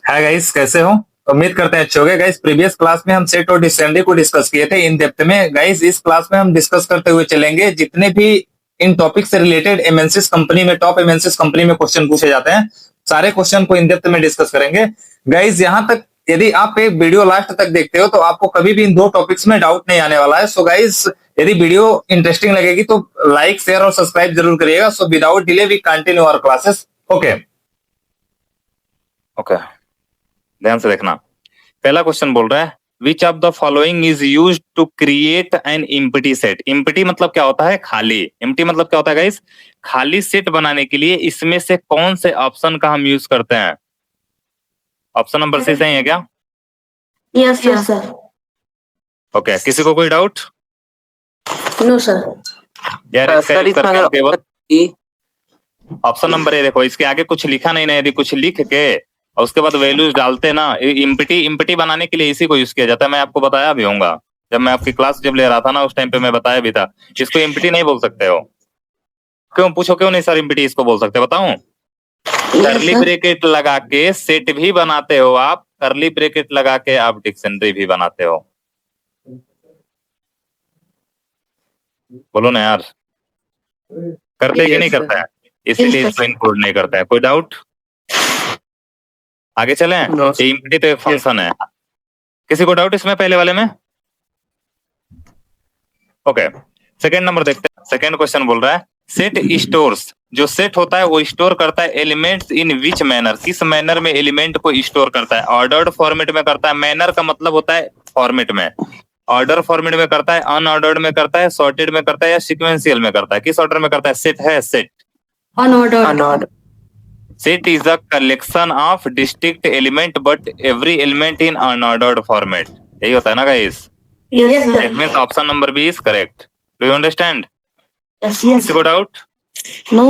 Hi guys, कैसे हो? उम्मीद करते हैं अच्छे होंगे गाइस। प्रीवियस क्लास में हम सेट और डिक्शनरी को डिस्कस किए थे इन डेप्थ में। गाइस इस क्लास में हम डिस्कस करते हुए चलेंगे जितने भी इन टॉपिक से रिलेटेड एमएनसीज कंपनी में, टॉप एमएनसीज कंपनी में क्वेश्चन पूछे जाते हैं, सारे क्वेश्चन को इन डेप्थ में डिस्कस करेंगे। गाइस यहाँ तक यदि आप एक वीडियो लास्ट तक देखते हो तो आपको कभी भी इन दो टॉपिक्स में डाउट नहीं आने वाला है। सो गाइस यदि वीडियो इंटरेस्टिंग लगेगी तो लाइक, शेयर और सब्सक्राइब जरूर करिएगा। So without delay we continue our classes. Okay okay, ध्यान से देखना। पहला क्वेश्चन बोल रहा है which of the following is use to create an empty set. Empty मतलब क्या होता है? खाली। इम्प्टी मतलब क्या होता है गाइस? खाली सेट बनाने के लिए इसमें से कौन से ऑप्शन का हम यूज करते हैं? ऑप्शन नंबर सी सही है क्या? Yes sir. ओके, किसी को कोई डाउट? No sir. यार इसका यूज करते हैं केवल ऑप्शन नंबर ए। देखो इसके आगे कुछ लिखा नहीं ना, यदि कुछ लिख के और उसके बाद वैल्यूज डालते ना, इम्प्टी बनाने के लिए इसी को यूज किया जाता है। मैं आपको बताया भी होऊंगा जब मैं आपकी क्लास जब ले रहा था ना, उस टाइम पे मैं बताया भी था। इसको इम्प्टी नहीं बोल सकते हो। क्यों पूछो, क्यों नहीं सर इम्प्टी इसको बोल सकते? बताऊं? करली ब्रेकेट लगा के सेट भी बनाते हो आप, करली ब्रेकेट लगा के आप डिक्शनरी भी बनाते हो। बोलो ना यार, करते कि नहीं करता है? इसीलिए इसको इंक्लूड नहीं करता है। कोई डाउट? आगे चलें? ये इम्प्टी तो एक फंक्शन है। किसी को डाउट इसमें पहले वाले में? ओके, सेकेंड नंबर देखते हैं। सेकेंड क्वेश्चन बोल रहा है सेट स्टोर्स। जो सेट होता है वो स्टोर करता है एलिमेंट्स इन विच मैनर। किस मैनर में एलिमेंट को स्टोर करता है? ऑर्डर्ड फॉर्मेट में करता है। मैनर का मतलब होता है फॉर्मेट में। ऑर्डर फॉर्मेट में करता है, अनऑर्डर्ड में करता है, सॉर्टेड में करता है या सीक्वेंशियल में करता है? किस ऑर्डर में करता है? सेट है set unordered. Set is a collection of distinct element but every element in unordered format. यही होता है ना guys? Yes That means option number B is correct. Do you understand? Yes. किसी को doubt? No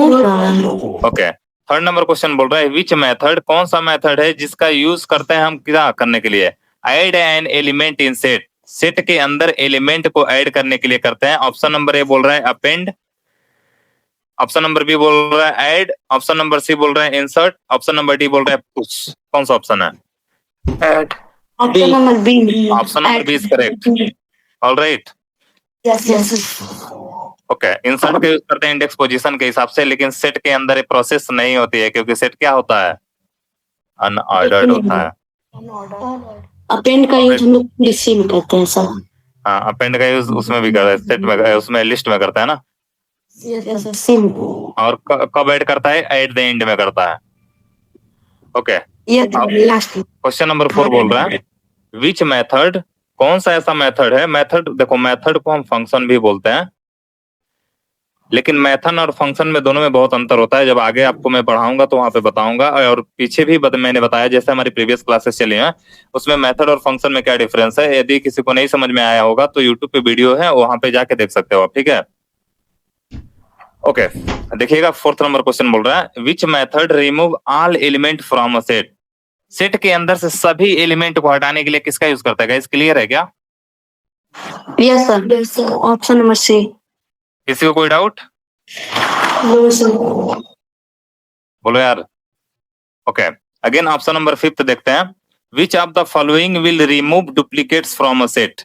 okay, third number question बोल रहा है which method, कौन सा मेथड है जिसका यूज करते हैं हम क्या करने के लिए? Add an element in set. Set के अंदर एलिमेंट को ऐड करने के लिए करते हैं। ऑप्शन नंबर ए बोल रहा है अपेंड, ऑप्शन नंबर बी बोल रहा है ऐड, ऑप्शन नंबर सी बोल रहा है इंसर्ट, ऑप्शन नंबर डी बोल रहा है पुश। कौन सा ऑप्शन है? Add. Option number B. Option number B is correct. Alright, yes yes. Okay, insert का यूज करते हैं इंडेक्स पोजीशन के हिसाब से, लेकिन सेट के अंदर एक प्रोसेस नहीं होती है क्योंकि सेट क्या होता है? अनऑर्डर्ड होता है। अपेंड का यूज हम लोग लिस्ट में करते हैं सर। हाँ, अपेंड का यूज उसमें भी करता है, सेट में, उसमें लिस्ट में करता है ना। Yes same. और कब ऐड करता है? एट द एंड में करता है। ओके, लास्ट क्वेश्चन नंबर 4 बोल रहा है विच मेथड, कौन सा ऐसा मेथड है? मेथड देखो, मेथड को हम फंक्शन भी बोलते हैं, लेकिन मेथड और फंक्शन में दोनों में बहुत अंतर होता है। जब आगे आपको मैं पढ़ाऊंगा तो वहां पे बताऊंगा, और पीछे भी मैंने बताया जैसे हमारी प्रीवियस क्लासेस चली हैं उसमें मेथड और फंक्शन में क्या डिफरेंस है। यदि किसी को नहीं समझ में आया होगा तो यूट्यूब पे वीडियो है, वहां पे जाके देख सकते हो आप, ठीक है? ओके, देखिएगा फोर्थ नंबर क्वेश्चन बोल रहा है which method remove all element from a set. Set के अंदर से सभी एलिमेंट को हटाने के लिए किसका यूज करता है गाइस? क्लियर है क्या? Yes sir. Option number C. किसी को कोई डाउट? No sir. बोलो यार। ओके, अगेन ऑप्शन नंबर 5 देखते हैं विच of the following will remove duplicates from a set.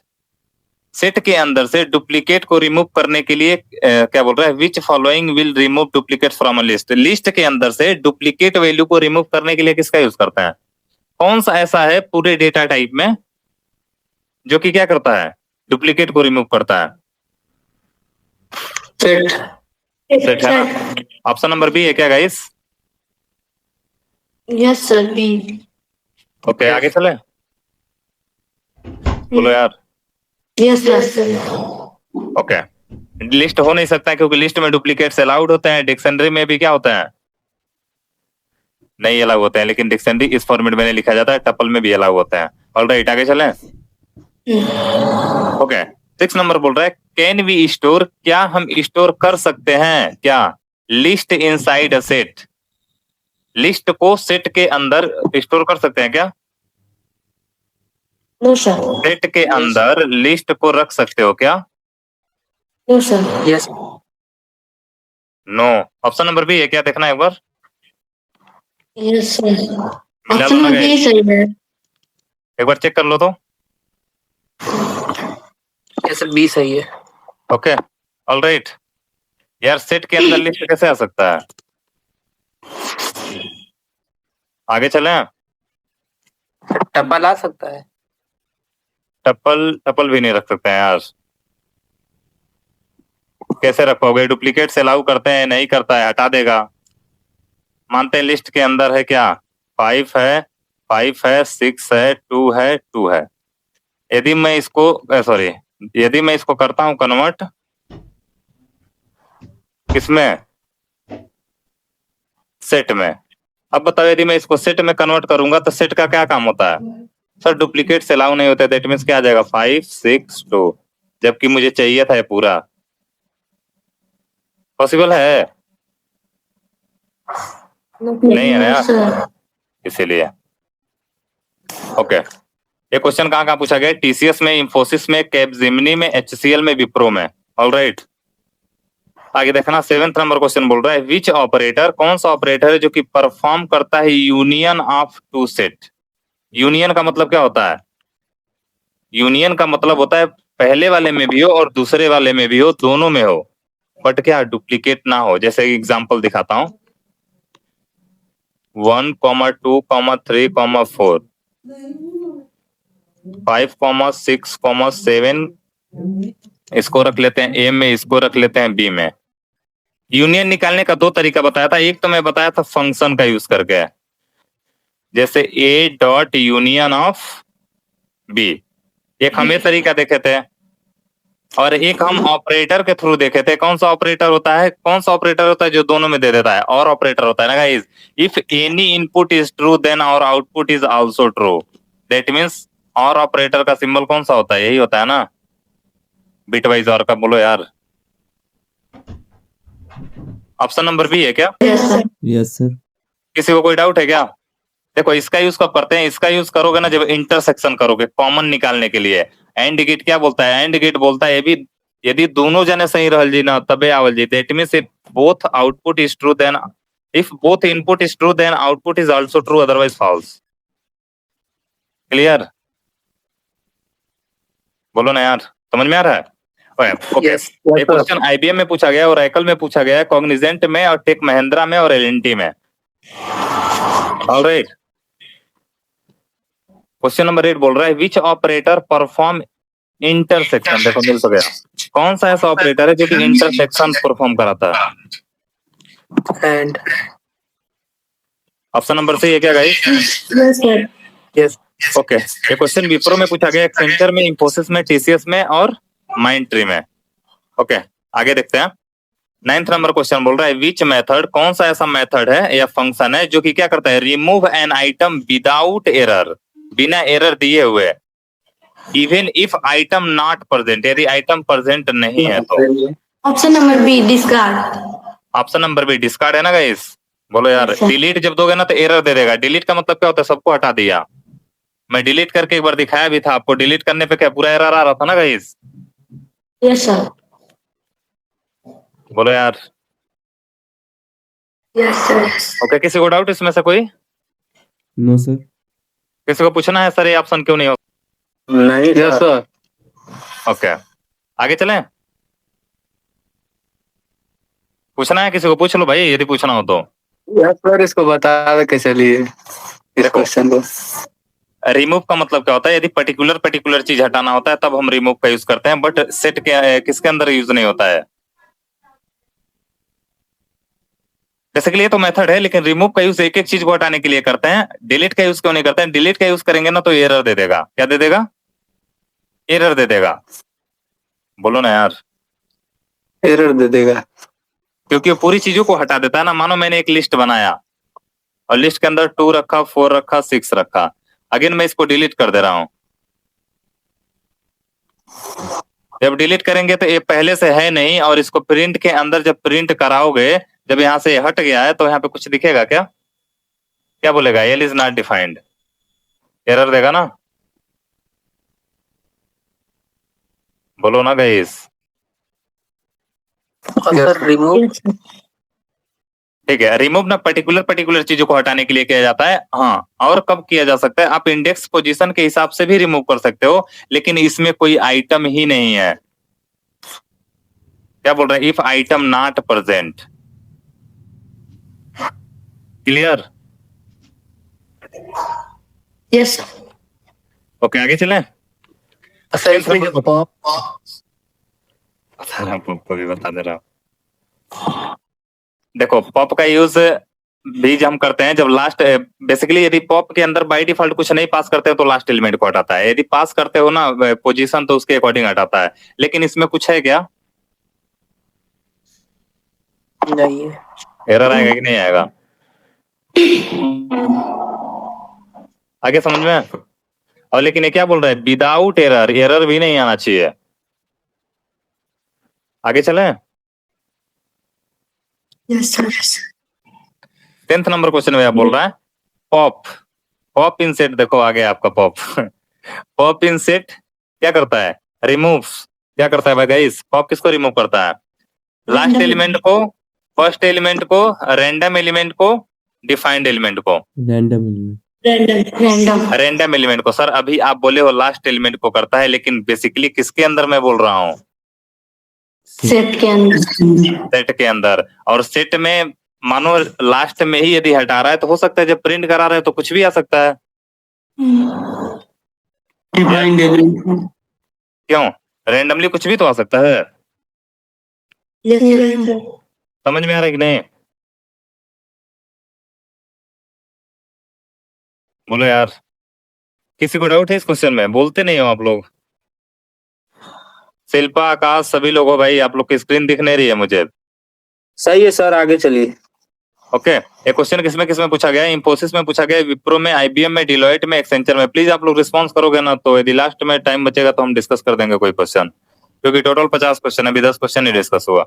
Set के अंदर से डुप्लीकेट को रिमूव करने के लिए क्या बोल रहा है? Which following will remove duplicate from a list. List के अंदर से डुप्लीकेट वैल्यू को रिमूव करने के लिए किसका यूज करता है? कौन सा ऐसा है पूरे डेटा टाइप में जो कि क्या करता है? डुप्लीकेट को रिमूव करता है। सेट है ना? ऑप्शन नंबर बी है क्या guys? Yes sir B. Okay, आगे चले? बोलो यार। Yes sir. ओके, लिस्ट हो नहीं सकता क्योंकि लिस्ट में डुप्लीकेट्स अलाउड होते हैं। डिक्शनरी में भी क्या होता है? नहीं अलाउ होते हैं, लेकिन डिक्शनरी इस फॉर्मेट में नहीं लिखा जाता है, टपल में भी अलाउ होता है। ऑलराइट, आगे चलें? ओके, 6 नंबर बोल रहा है कैन वी स्टोर, क्या हम स्टोर कर सकते हैं क्या list inside a set. List को सेट के अंदर स्टोर कर सकते हैं क्या? No sir. सेट के अंदर लिस्ट को रख सकते हो क्या? No sir. Yes. No. Option number B है क्या? देखना एक बार। Yes sir. Option number B सही है। एक बार चेक कर लो तो। सर बी सही है। Okay alright. यार सेट के अंदर लिस्ट कैसे आ सकता है? आगे चलें? टप्पल आ सकता है। टप्पल भी नहीं रख सकते हैं यार। कैसे रखोगे? डुप्लीकेट से अलाउ करते हैं, नहीं करता है, हटा देगा। मानते हैं लिस्ट के अंदर है क्या? 5 है, 6 है, 2 है, 2 है। यदि मैं इसको सॉरी, यदि मैं इसको करता हूं कन्वर्ट किसमें? सेट में। अब बताओ यदि मैं इसको सेट में कन्वर्ट करूंगा तो सेट का क्या काम होता है? सर डुप्लीकेट से अलाउ नहीं होता है, दैट मीन्स क्या आ जाएगा? 5 6 2, जबकि मुझे चाहिए था ये पूरा। पॉसिबल है? नहीं है ना यार, सर इसीलिए। ओके, ये क्वेश्चन कहाँ कहाँ पूछा गया? टीसीएस में, इंफोसिस में, कैपजेमिनी में, एचसीएल में, विप्रो में। ऑलराइट, आगे देखना 7th नंबर क्वेश्चन बोल रहा है विच ऑपरेटर, कौन सा ऑपरेटर है जो कि परफॉर्म करता है union of two set. Union का मतलब क्या होता है? यूनियन का मतलब होता है पहले वाले में भी हो और दूसरे वाले में भी हो, दोनों में हो, बट क्या डुप्लीकेट ना हो। जैसे एग्जांपल दिखाता हूं, 1, 2, 3, 4, 5, 6, 7, इसको रख लेते हैं ए में, इसको रख लेते हैं बी में। यूनियन निकालने का 2 तरीका बताया था। एक तो मैं बताया था फंक्शन का यूज करके, जैसे A dot union of B, एक हम ये तरीका देखे थे, और एक हम ऑपरेटर के थ्रू देखे थे। कौन सा ऑपरेटर होता है? कौन सा ऑपरेटर होता है जो दोनों में दे देता है? और ऑपरेटर होता है ना guys. If any input is true then or output is also true, that means or operator का सिंबल कौन सा होता है? यही होता है ना, बिटवाइज और का। बोलो यार, ऑप्शन नंबर बी है क्या? Yes sir. किसी को कोई डाउट है क्या? देखो इसका यूज कब करते हैं? इसका यूज करोगे ना जब इंटरसेक्शन करोगे, कॉमन निकालने के लिए। एंड गेट क्या बोलता है? एंड गेट बोलता है यदि दोनों जने सही रहल जी ना तबे आवल जी। That means if both output is true then, if both input is true then output is also true, otherwise false. Clear? बोलो ना यार, समझ में आ रहा है? ओके, ये क्वेश्चन आईबीएम में पूछा गया, ओरेकल में पूछा गया, कॉग्निजेंट में, और टेक महिंद्रा में, और एलएनटी में। ऑलराइट, क्वेश्चन नंबर 8 बोल रहा है विच ऑपरेटर परफॉर्म इंटरसेक्शन। देखो मिल तो गया। कौन सा ऐसा ऑपरेटर है जो कि इंटरसेक्शन परफॉर्म कराता है? एंड ऑप्शन नंबर सी है क्या गाइस? यस। ओके, ये क्वेश्चन विप्रो में पूछा गया, एक्सेंचर में, इंफोसिस में, टीसीएस में, और माइंडट्री में। ओके, आगे देखते हैं। 9th नंबर क्वेश्चन बोल रहा है विच मेथड, कौन सा ऐसा मेथड है या फंक्शन है जो कि क्या करता है? Remove an item without error, बिना एरर दिए हुए, even if item not present, यदि आइटम प्रेजेंट नहीं है तो। Option number B discard. Option number B discard है ना गाइस? बोलो यार, डिलीट जब दोगे ना तो एरर दे देगा। डिलीट का मतलब क्या होता है? सबको हटा दिया। मैं डिलीट करके एक बार दिखाया भी था आपको, डिलीट करने पे क्या पूरा एरर आ रहा था ना गाइस? Yes sir. बोलो यार। Yes sir. ओके, किसी को डाउट इसमें से कोई? No sir. किसी को पूछना है सर ये ऑप्शन क्यों नहीं हो? नहीं सर। ओके, आगे चलें। पूछना है किसी को? पूछ लो भाई यदि पूछना हो तो। यस सर, इसको बता दे कैसे लिए इस क्वेश्चन को। रिमूव का मतलब क्या होता है? यदि पर्टिकुलर चीज हटाना होता है तब हम रिमूव का यूज करते हैं, बट सेट के किसके अंदर यूज नहीं होता है। बेसिकली ये तो मेथड है, लेकिन रिमूव का यूज एक एक चीज को हटाने के लिए करते हैं। डिलीट का यूज क्यों नहीं करते हैं? डिलीट का यूज करेंगे ना तो एरर दे देगा। क्या दे देगा? एरर दे देगा। बोलो ना यार। एरर दे देगा क्योंकि वो पूरी चीजों को हटा देता है ना। मानो मैंने एक लिस्ट बनाया और लिस्ट के अंदर 2 रखा, 4 रखा, 6 रखा, अगेन मैं इसको डिलीट कर दे रहा हूं। जब डिलीट करेंगे तो ये पहले से है नहीं, और इसको प्रिंट के अंदर जब प्रिंट कराओगे, जब यहां से हट गया है तो यहाँ पे कुछ दिखेगा क्या? क्या बोलेगा? L is not defined, error देगा ना। बोलो ना गाइस। सर रिमूव ठीक है, रिमूव ना पर्टिकुलर चीजों को हटाने के लिए किया जाता है। हाँ, और कब किया जा सकता है? आप इंडेक्स पोजीशन के हिसाब से भी रिमूव कर सकते हो, लेकिन इसमें कोई आइटम ही नहीं है। क्या बोल रहे हैं? If item not present. Clear? Yes, sir. Okay, आगे चलें। सर इसमें जो पॉप आपको भी बता दे रहा हूं। देखो, पॉप का यूज भी हम करते हैं जब लास्ट, बेसिकली यदि पॉप के अंदर बाय डिफॉल्ट कुछ नहीं पास करते हो तो लास्ट एलिमेंट को हटाता है, यदि पास करते हो ना पोजीशन तो उसके अकॉर्डिंग हटाता है। लेकिन इसमें कुछ है क्या? नहीं है। एरर आएगा कि नहीं आएगा? आगे समझ में? और लेकिन ये क्या बोल रहा है? विदाउट एरर, एरर भी नहीं आना चाहिए। आगे चलें। Yes, sir. 10th number question में बोल रहा है पॉप इन सेट। देखो आ गया आपका पॉप। पॉप इन सेट क्या करता है? रिमूव्स। क्या करता है भाई गाइस? पॉप किसको रिमूव करता है? Last Random. एलिमेंट को, फर्स्ट एलिमेंट को, रैंडम एलिमेंट को, डिफाइंड एलिमेंट को। Random element. Random. Random element को। सर अभी आप बोले हो लास्ट एलिमेंट को करता है, लेकिन बेसिकली किसके अंदर मैं बोल रहा हूँ? Set के अंदर. सेट के अंदर। और सेट में मानो लास्ट में ही यदि हटा रहा है तो हो सकता है जब प्रिंट करा रहा है तो कुछ भी आ सकता है। Defined element. क्यों? रैंडमली कुछ भी तो आ सकता है। Yes, sir. समझ में आ रहा है कि नहीं? बोलो यार, किसी को डाउट है इस क्वेश्चन में? बोलते नहीं हो आप लोग। शिल्पा, आकाश, सभी लोग हो भाई। आप लोग की स्क्रीन दिख नहीं रही है मुझे। सही है सर, आगे चलिए। ओके, ये क्वेश्चन किसमें पूछा गया है? इंफोसिस में पूछा गया है, विप्रो में, आईबीएम में, डिलॉयट में, एक्सेंचर में। प्लीज आप लोग रिस्पॉन्स करोगे ना तो यदि लास्ट में टाइम बचेगा तो हम डिस्कस कर देंगे कोई क्वेश्चन, क्योंकि टोटल 50 क्वेश्चन, अभी 10 क्वेश्चन ही डिस्कस हुआ।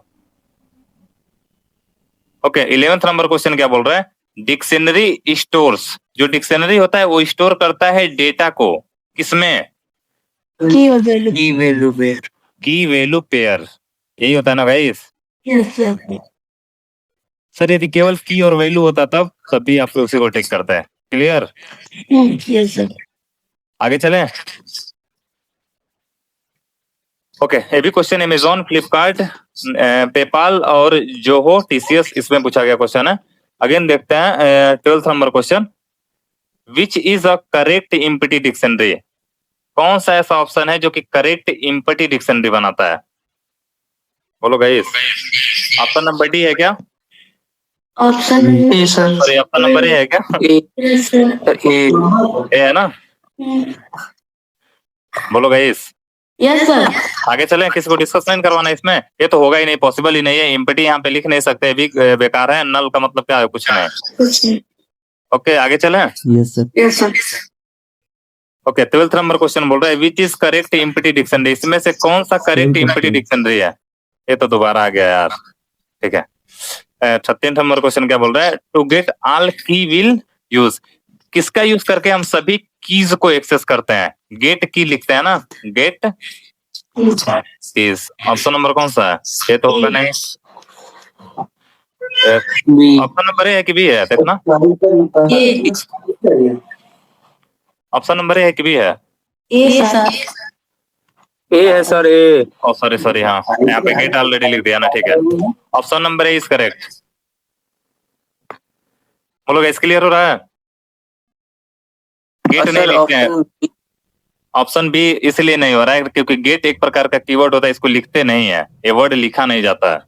ओके, 11th नंबर क्वेश्चन क्या बोल रहा है? Dictionary stores. जो डिक्शनरी होता है वो स्टोर करता है डेटा को किसमें? Key or value. की वैल्यू पेयर। की वैल्यू पेयर। यही होता है ना गाइस? Yes, sir. सर यदि केवल की और वैल्यू होता तब भी आप लोग उसी को टेक करते हैं। क्लियर? Yes, sir. आगे चलें। ओके, ये भी क्वेश्चन अमेजॉन, फ्लिपकार्ट, पेपाल और जोहो, टीसीएस, इसमें पूछा गया क्वेश्चन है। अगेन देखते हैं 12th number question. Which is a correct empty dictionary? कौन सा ऐसा ऑप्शन है जो कि करेक्ट इम्पटी डिक्शनरी बनाता है? बोलो गाइस। ऑप्शन नंबर डी है क्या? Option ए सर। सॉरी, ऑप्शन नंबर ए है क्या? Yes, sir. ए ए है ना? बोलो गाइस। Yes, sir. आगे चलें। किसी को डिस्कस नहीं करवाना है इसमें? ये तो होगा ही नहीं, पॉसिबल ही नहीं है। इम्पटी यहाँ पे लिख नहीं सकते, भी बेकार है। नल का मतलब क्या है? कुछ नहीं। कुछ नहीं. ओके, आगे चलें। Yes sir. Yes, sir. Okay, 12th number question बोल रहा है which is correct empty dictionary? इसमें से कौन सा करेक्ट इम्पटी डिक्शनरी है? ये तो दोबारा आ गया यार। ठीक है। 13th नंबर क्वेश्चन क्या बोल रहा है? टू गेट ऑल की विल यूज। किसका यूज करके हम सभी कीज को एक्सेस करते हैं? गेट की लिखते हैं ना, गेट कीज। ऑप्शन नंबर कौन सा है? ये तो होगा नहीं। बी। ऑप्शन नंबर ए है कि बी है? देखना, A. ऑप्शन नंबर ए है कि बी है? A, sir. ए है सर, ए। ओ सॉरी, हाँ यहाँ पे गेट ऑलरेडी लिख दिया ना। ठीक है, option number A is correct. बोलो गाइस, क्लियर हो रहा है? गेट नहीं लिखते हैं। ऑप्शन बी इसलिए नहीं हो रहा है क्योंकि गेट एक प्रकार का कीवर्ड होता है, इसको लिखते नहीं है, ये वर्ड लिखा नहीं जाता है।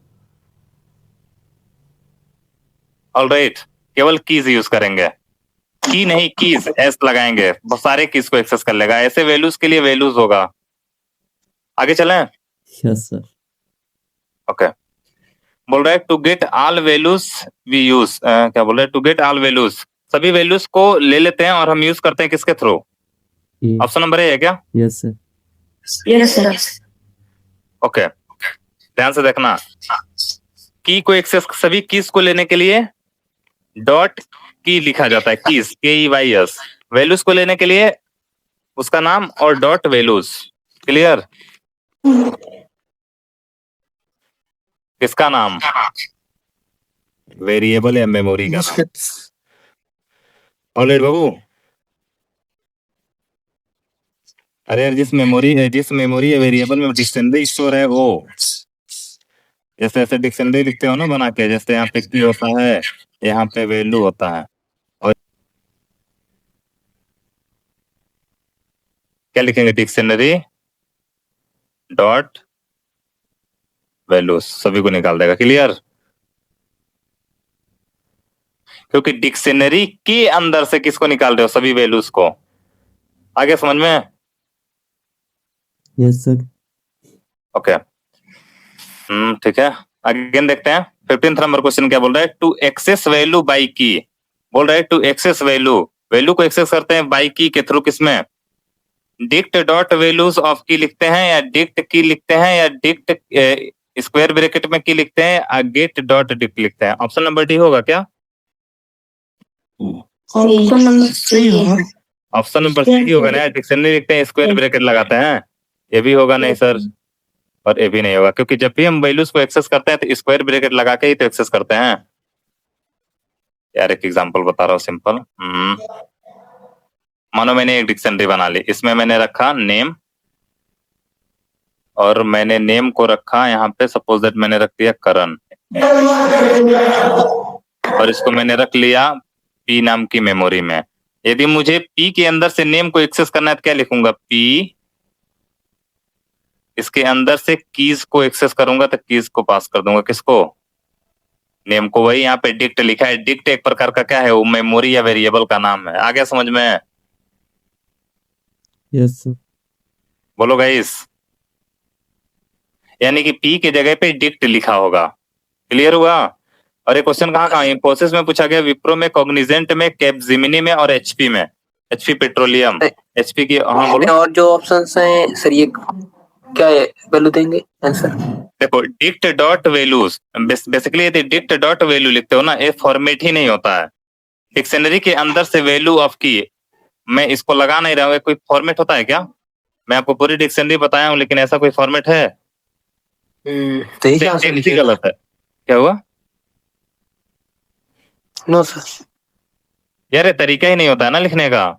ऑलराइट, केवल कीज यूज करेंगे, की नहीं, कीज एस लगाएंगे, बहुत सारे कीज को एक्सेस कर लेगा। ऐसे वैल्यूज के लिए वैल्यूज होगा। आगे चलें। Yes sir. ओके, बोल रहा है to get all values we use. क्या बोल रहा है? टू गेट ऑल वैल्यूज, सभी वैल्यूज को ले लेते हैं और हम यूज करते हैं किसके थ्रू? ऑप्शन नंबर ए है क्या? Yes sir. Yes, sir. Okay, ध्यान से देखना। की को एक्सेस, सभी कीज को लेने के लिए डॉट की लिखा जाता है, कीज KEYS। वैल्यूज को लेने के लिए उसका नाम और डॉट वैल्यूज। क्लियर? किसका नाम? वेरिएबल या मेमोरी का नाम। ऑलराइट बाबू। अरे यार जिस मेमोरी या वेरिएबल में डिक्शनरी स्टोर है वो, जैसे ऐसे डिक्शनरी लिखते हो ना बना के, जैसे यहाँ पे की होता है, यहाँ पे वैल्यू होता है, और क्या लिखेंगे, डिक्शनरी डॉट वैल्यूज, सभी को निकाल देगा। क्लियर? क्योंकि डिक्शनरी के अंदर से किसको निकाल रहे हो, सभी वैल्यूज को। आगे समझ में? Yes sir. ओके ठीक है। अगेन देखते हैं 15th नंबर क्वेश्चन क्या बोल रहा है, टू एक्सेस वैल्यू बाई की। बोल रहा है टू एक्सेस वैल्यू को एक्सेस करते हैं बाई की के थ्रू, किसमें, डिक्ट डॉट वैल्यूज ऑफ की लिखते हैं, या डिक्ट की लिखते हैं, या डिक्ट स्क्वायर ब्रैकेट में की लिखते हैं, या गेट डॉट डिक्ट लिखते हैं। ऑप्शन नंबर डी होगा क्या? ऑप्शन नंबर सी है। ऑप्शन नंबर सी होगा ना, डिक्शनरी लिखते हैं स्क्वायर ब्रैकेट लगाते हैं, ये भी होगा नहीं सर, और ये भी नहीं होगा, क्योंकि जब भी हम वैल्यूज को एक्सेस करते हैं तो स्क्वायर ब्रैकेट लगा के ही तो एक्सेस करते हैं। यार एक एग्जांपल बता रहा हूँ सिंपल। मानो मैंने एक डिक्शनरी बना ली, इसमें मैंने रखा नेम, और मैंने नेम को रखा यहाँ पे, सपोज दैट मैंने रख दिया करण, और इसको मैंने रख लिया पी नाम की मेमोरी में। यदि मुझे पी के अंदर से नेम को एक्सेस करना है तो क्या लिखूंगा, पी, इसके अंदर से कीज को एक्सेस करूंगा तो कीज को पास कर दूंगा, किसको, नेम को। वही यहाँ पे डिक्ट लिखा है, डिक्ट एक प्रकार का क्या है, वो मेमोरी या वेरिएबल का नाम है। आगे समझ में? Yes sir. बोलो गाइस। यानी कि पी के जगह पे डिक्ट लिखा होगा। क्लियर हुआ? और ये क्वेश्चन कहाँ इंफोसिस में पूछा गया, विप्रो में, कॉग्निजेंट में, कैपजेमिनी में, और एचपी में। एचपी पेट्रोलियम, एचपी की। हाँ बोलो। और जो ऑप्शंस हैं सर, ये क्या वैल्यू देंगे आंसर? देखो डिक्ट डॉट वैल्यूज, बेसिकली यदि डिक्ट डॉट वैल्यू लिखते हो ना, ये फॉर्मेट ही नहीं होता है। डिक्शनरी के अंदर से वैल्यू ऑफ की, मैं इसको लगा नहीं रहा हूँ, कोई फॉर्मेट होता है क्या? मैं आपको पूरी डिक्शनरी बताया हूँ, लेकिन ऐसा कोई फॉर्मेट है? गलत है। क्या हुआ? No sir. यार ये तरीका ही नहीं होता है ना लिखने का।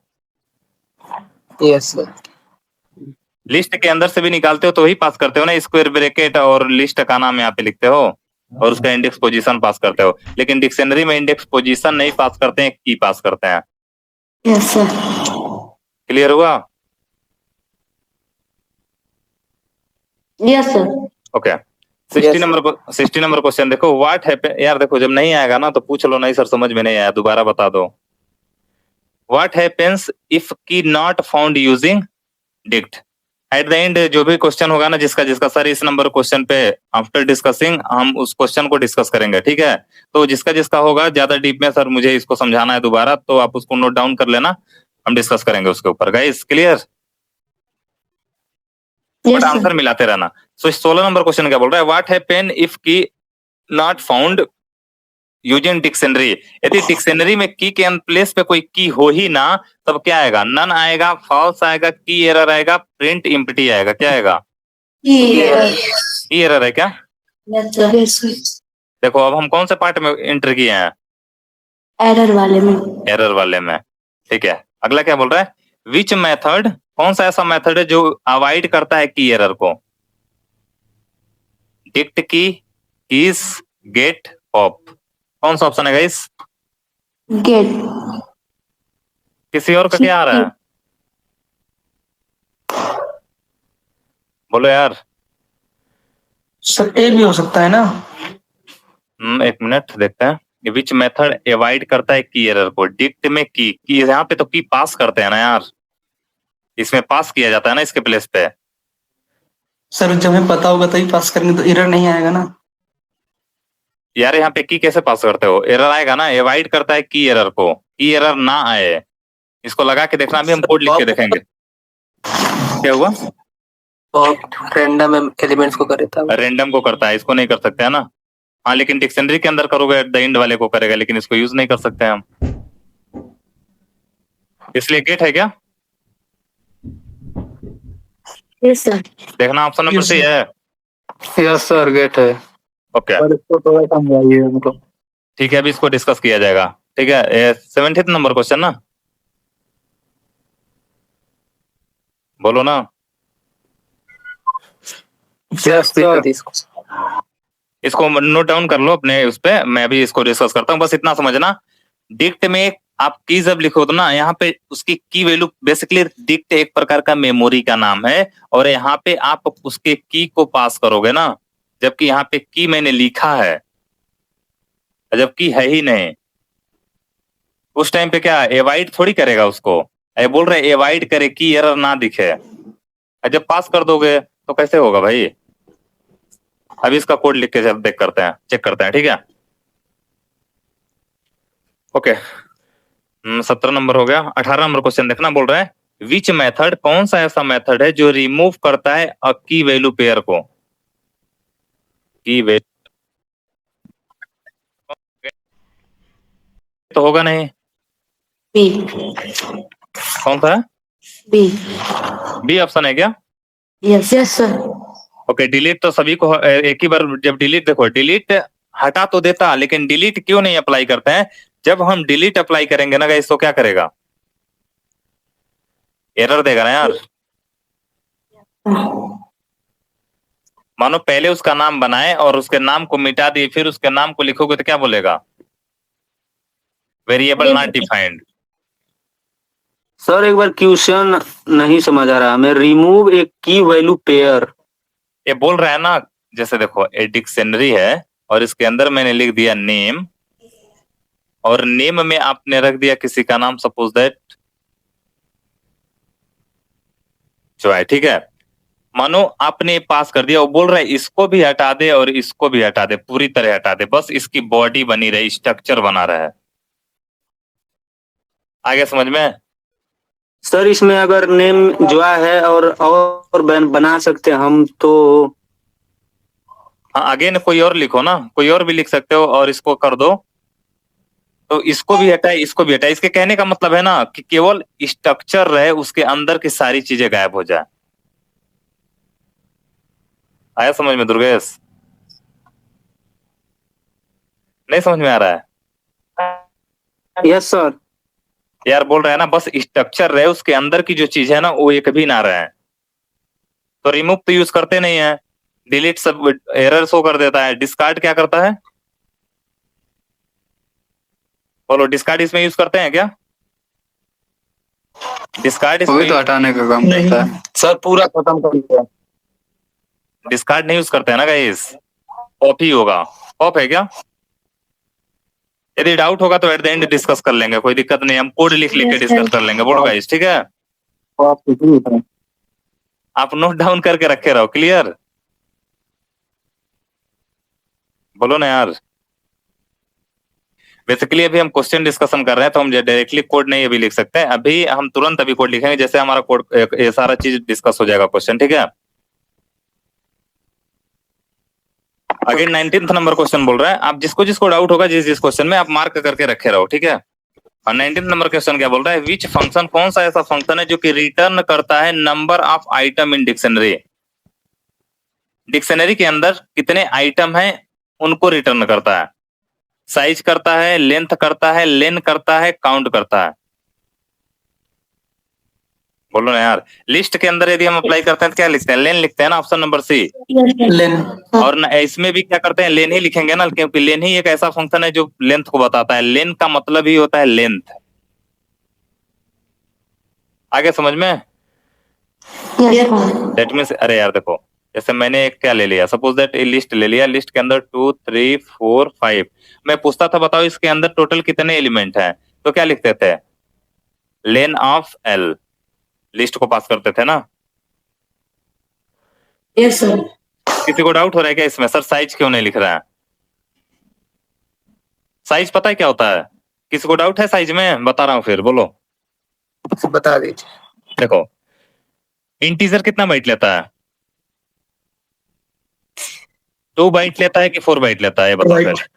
Yes sir. लिस्ट के अंदर से भी निकालते हो तो वही पास करते हो ना, स्क्वायर ब्रैकेट और लिस्ट का नाम यहाँ पे लिखते हो, और उसका इंडेक्स पोजीशन पास करते हो। लेकिन डिक्शनरी में इंडेक्स पोजीशन नहीं पास करते हैं, की पास करते हैं। Yes sir. क्लियर हुआ? Yes sir. Okay 60 number question देखो, व्हाट हैपन। यार देखो जब नहीं आएगा ना तो पूछ लो, नहीं सर समझ में नहीं आया दोबारा बता दो। व्हाट हैपेंस इफ की not found using dict. At the end जो भी क्वेश्चन होगा ना, जिसका सर इस नंबर क्वेश्चन पे आफ्टर डिस्कसिंग हम उस क्वेश्चन को डिस्कस करेंगे, ठीक है? तो जिसका होगा ज्यादा डीप में, सर मुझे इसको समझाना है दोबारा, तो आप उसको नोट डाउन कर लेना, हम डिस्कस करेंगे उसके ऊपर। Guys clear? बट आंसर मिलाते रहना। सो 16 नंबर क्वेश्चन क्या बोल रहा है, व्हाट हैपेन इफ की नॉट फाउंड यूजिंग डिक्शनरी। यदि डिक्शनरी में की के प्लेस पे कोई की हो ही ना, तब क्या आएगा, नन आएगा, फॉल्स आएगा, की एरर आएगा, प्रिंट एम्प्टी आएगा। क्या आएगा? की एरर है क्या? देखो अब हम कौन से पार्ट में एंटर किए हैं, एरर वाले में। ठीक है। अगला क्या बोल रहा है, विच मेथड, कौन सा ऐसा मेथड है जो अवॉइड करता है की एरर को, डिक्ट की, कीज, गेट, पॉप। कौन सा ऑप्शन है गाइस? गेट। किसी और का क्या आ रहा है? बोलो यार। सर ए भी हो सकता है ना? एक मिनट देखते हैं। विच मेथड अवॉइड करता है की एरर को, डिक्ट में की यहाँ पे तो की पास करते हैं ना यार, इसमें पास किया जाता है ना इसके प्लेस पे। सर जब हमें पता होगा तभी पास करेंगे, तो एरर नहीं आएगा ना? यार यहाँ पे की कैसे पास करते हो, एरर आएगा ना। अवॉइड करता है की एरर को, की एरर ना आए, इसको लगा के देखना, अभी हम कोड लिख के देखेंगे। क्या हुआ? रैंडम एलिमेंट्स को करता है, रैंडम को करता है, इसको नहीं कर सकते है ना। हाँ लेकिन डिक्शनरी के अंदर करोगे एट द एंड वाले को करेगा, लेकिन इसको यूज नहीं कर सकते हम, इसलिए गेट है क्या? Yes sir. देखना ऑप्शन नंबर सी है। यस सर गेट है। ओके और इसको थोड़ा समझाइए हमको। ठीक है, अभी इसको डिस्कस किया जाएगा। ठीक है, 70th नंबर क्वेश्चन ना, बोलो ना। इसको नोट डाउन कर लो अपने उस पे, मैं अभी इसको डिस्कस करता हूँ। बस इतना समझना, डिक्ट में आप की जब लिखो तो ना, यहाँ पे उसकी की वैल्यू, बेसिकली डिक्ट एक प्रकार का मेमोरी का नाम है, और यहाँ पे आप उसके की को पास करोगे ना, जबकि यहाँ पे की मैंने लिखा है, जबकि है ही नहीं। उस टाइम पे क्या एवॉइड थोड़ी करेगा उसको, ये बोल रहे एवॉइड करे की एरर ना दिखे, जब पास कर दोगे तो कैसे होगा भाई। अभी इसका कोड लिख के जब देख करते हैं, चेक करते हैं, ठीक है। ओके, 17 नंबर हो गया। 18 नंबर क्वेश्चन देखना, बोल रहा है विच मेथड, कौन सा ऐसा मेथड है जो रिमूव करता है अ की वैल्यू पेयर को। की वैल्यू तो होगा नहीं, बी कौन सा है, बी। बी ऑप्शन है क्या। Yes yes sir. Okay, delete तो सभी को एक ही बार, जब डिलीट, देखो डिलीट हटा तो देता, लेकिन डिलीट क्यों नहीं अप्लाई करते हैं। जब हम डिलीट अप्लाई करेंगे ना गाइस, तो क्या करेगा, एरर देगा ना यार। मानो पहले उसका नाम बनाए और उसके नाम को मिटा दिए, फिर उसके नाम को लिखोगे तो क्या बोलेगा, वेरिएबल नॉट डिफाइंड। सर एक बार क्वेश्चन नहीं समझ आ रहा हमें, रिमूव एक की वैल्यू पेयर। ये बोल रहा है ना, जैसे देखो एक डिक्शनरी है और इसके अंदर मैंने लिख दिया नेम, और नेम में आपने रख दिया किसी का नाम, सपोज दैट जॉय, ठीक है। मानो आपने पास कर दिया, वो बोल रहा है इसको भी हटा दे और इसको भी हटा दे, पूरी तरह हटा दे, बस इसकी बॉडी बनी रहे, स्ट्रक्चर बना रहे। आगे समझ में। सर इसमें अगर नेम जुआ है और बना सकते हैं हम तो। हाँ, आगे ने कोई और लिखो ना, कोई और भी लिख सकते हो, और इसको कर दो तो इसको भी हटाए, इसको भी हटाए। इसके कहने का मतलब है ना कि केवल स्ट्रक्चर रहे, उसके अंदर की सारी चीजें गायब हो जाए। आया समझ में दुर्गेश, नहीं समझ में आ रहा है। Yes sir. यार बोल रहा है ना, बस स्ट्रक्चर रहे, उसके अंदर की जो चीज है ना वो एक भी ना रहे। तो रिमूव तो यूज करते नहीं है, डिलीट सब एरर शो कर देता है। डिस्कार्ड क्या करता है, बोलो, डिस्कार्ड इसमें यूज करते हैं क्या। डिस्कार्ड इसमें तो हटाने का काम करता है सर, पूरा खत्म कर दिया। डिस्कार्ड नहीं यूज करते हैं ना गाइस, पॉप ही होगा। पॉप है क्या। यदि डाउट होगा तो एट द एंड डिस्कस कर लेंगे, कोई दिक्कत नहीं, हम कोड लिख लिख के डिस्कस कर लेंगे। बोलो गाइस, ठीक है, आप नोट डाउन करके रखे रहो, क्लियर। बोलो ना यार। बेसिकली अभी हम क्वेश्चन डिस्कशन कर रहे हैं, तो हम डायरेक्टली कोड नहीं अभी लिख सकते हैं। अभी हम तुरंत अभी कोड लिखेंगे, जैसे हमारा कोड ये सारा चीज डिस्कस हो जाएगा क्वेश्चन, ठीक है। अगेन 19th नंबर क्वेश्चन बोल रहा है, आप जिसको जिसको डाउट होगा जिस क्वेश्चन में, आप मार्क करके रखे रहो, ठीक है। और 19th नंबर क्वेश्चन क्या बोल रहा है, विच फंक्शन, कौन सा ऐसा फंक्शन है जो कि रिटर्न करता है number of item in dictionary. Dictionary के अंदर कितने आइटम हैं उनको रिटर्न करता है। साइज करता है, लेंथ करता है, लेन करता है, काउंट करता है। बोलो ना यार। लिस्ट के अंदर यदि हम अप्लाई करते हैं तो क्या लिखते हैं, लेन लिखते हैं ना, ऑप्शन नंबर सी। लेन। और इसमें भी क्या करते हैं, लेन ही लिखेंगे ना, क्योंकि लेन ही एक ऐसा फंक्शन है जो लेंथ को बताता है। लेन का मतलब ही होता है लेंथ। आगे समझ में। दैट मीन्स, अरे यार देखो, जैसे मैंने एक क्या ले लिया, सपोज दैट ए लिस्ट ले लिया, लिस्ट के अंदर 2 3 4 5, मैं पूछता था बताओ इसके अंदर टोटल कितने एलिमेंट हैं, तो क्या लिखते थे, लेन ऑफ एल, लिस्ट को पास करते थे ना। Yes sir. किसी को डाउट हो रहा है क्या इसमें, सर साइज क्यों नहीं लिख रहा है। साइज पता है क्या होता है, किसी को डाउट है साइज में, बता रहा हूं फिर, बोलो। बता दीजिए। देखो, इंटीजर कितना बाइट लेता है, 2 बाइट लेता है कि 4 बाइट लेता है, बताओ फिर।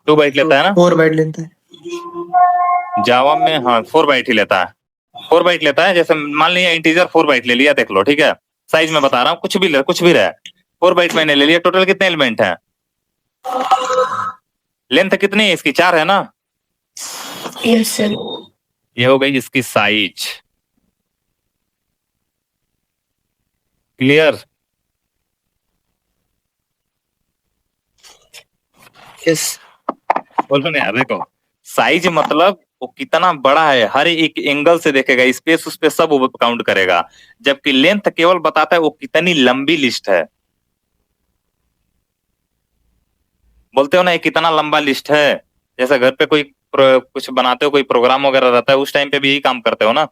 2 बाइट लेता है ना, 4 बाइट लेता है जावा में। हाँ, 4 बाइट ही लेता है, 4 बाइट लेता है। जैसे मान लिया इंटीजर 4 बाइट ले लिया, देख लो, ठीक है। साइज में बता रहा हूँ, कुछ भी रहे, 4 बाइट मैंने ले लिया, टोटल कितने एलिमेंट हैं, लेंथ कितनी है इसकी? 4 है ना? Yes sir. ये हो गई इसकी साइज। क्लियर? यस। बोलो ना यार, देखो साइज मतलब वो कितना बड़ा है, हर एक एंगल से देखेगा, स्पेस उस पे सब वो काउंट करेगा। जबकि लेंथ केवल बताता है वो कितनी लंबी लिस्ट है। बोलते हो ना ये कितना लंबा लिस्ट है, जैसे घर पे कोई कुछ बनाते हो, कोई प्रोग्राम वगैरह रहता है, उस टाइम पे भी यही काम करते हो ना।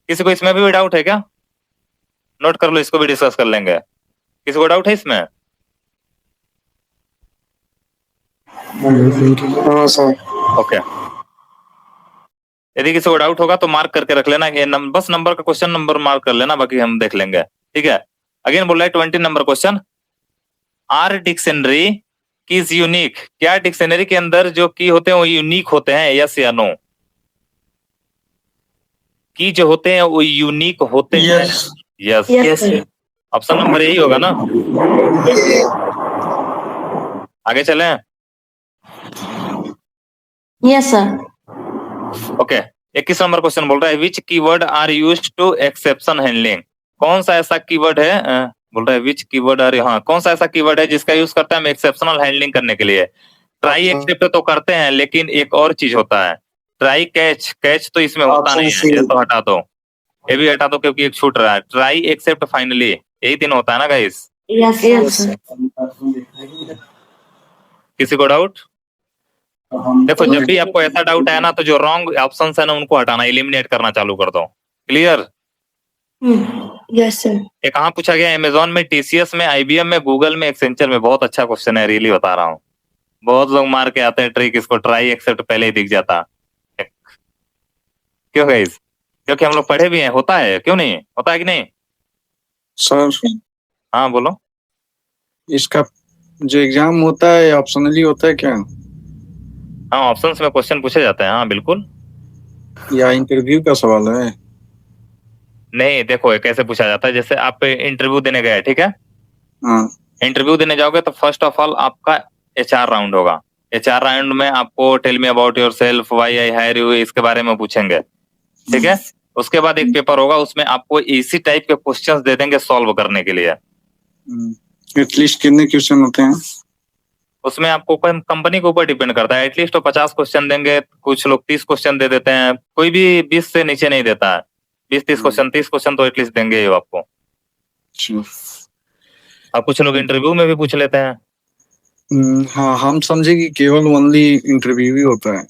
किसी को इसमें भी डाउट है क्या? नोट कर लो, इसको भी डिस्कस कर लेंगे। किसी को डाउट है इसमें? हाँ सर। ओके, यदि किसी को डाउट होगा तो मार्क करके रख लेना, ये बस नंबर का क्वेश्चन नंबर मार्क कर लेना, बाकी हम देख लेंगे। ठीक है, अगेन बोल रहा है 20 number question. Are dictionary keys unique, क्या डिक्शनरी के अंदर जो की होते हैं वो यूनिक होते हैं, यस या नो? की जो होते हैं वो यूनिक होते हैं। Yes. Yes, yes sir. Option number यही होगा ना। आगे चलें। Yes sir. Okay, 21 number question बोल रहा है which keyword are used to exception handling. कौन सा ऐसा कीवर्ड है, बोल रहा है विच कीवर्ड आर, हाँ कौन सा ऐसा कीवर्ड है जिसका यूज करते हैं हम एक्सेप्शनल हैंडलिंग करने के लिए। ट्राई एक्सेप्ट तो करते हैं, लेकिन एक और चीज होता है ट्राई कैच। कैच तो इसमें होता नहीं है, ये तो हटा दो, ये भी हटा दो क्योंकि एक छूट रहा है। ट्राई एक्सेप्ट फाइनली, यही तीन होता है ना गाइस। Yes yes sir. किसी को डाउट? देखो जब भी आपको ऐसा डाउट है ना, तो जो रॉन्ग ऑप्शन है ना उनको हटाना, एलिमिनेट करना चालू कर दो। क्लियर? Yes sir. ये कहाँ पूछा गया? अमेजोन में, टीसीएस में, आईबीएम में, गूगल में, एक्सेंचर में। बहुत अच्छा क्वेश्चन है, रियली बता रहा हूँ। बहुत लोग मार के आते हैं ट्रिक, इसको ट्राई एक्सेप्ट पहले ही दिख जाता। क्यों गाइस? क्योंकि हम लोग पढ़े भी हैं, होता है, क्यों नहीं होता है कि नहीं? सर हाँ बोलो। इसका जो एग्जाम होता है ऑप्शनली होता है क्या, हाँ ऑप्शंस में क्वेश्चन पूछे जाते हैं, हाँ बिल्कुल। या इंटरव्यू का सवाल है? नहीं देखो ये कैसे पूछा जाता है, जैसे आप इंटरव्यू देने गए, ठीक है, हाँ इंटरव्यू देने जाओगे तो फर्स्ट ऑफ ऑल आपका एचआर राउंड होगा। एचआर राउंड में आपको tell me about yourself, why I hire you, इसके बारे में पूछेंगे, ठीक है। उसके बाद एक पेपर होगा, उसमें आपको इसी टाइप के क्वेश्चंस दे देंगे सॉल्व करने के लिए। एटलीस्ट कितने क्वेश्चन होते हैं? उसमें आपको कंपनी के ऊपर डिपेंड करता है, एटलीस्ट तो 50 क्वेश्चन देंगे, कुछ लोग 30 क्वेश्चन दे देते हैं, कोई भी 20 से नीचे नहीं देता है। 20-30 क्वेश्चन, 30 क्वेश्चन तो एटलीस्ट देंगे ही आपको। अच्छा। अब कुछ लोग इंटरव्यू में भी पूछ लेते हैं। हाँ हम समझे कि केवल ओनली इंटरव्यू ही होता है।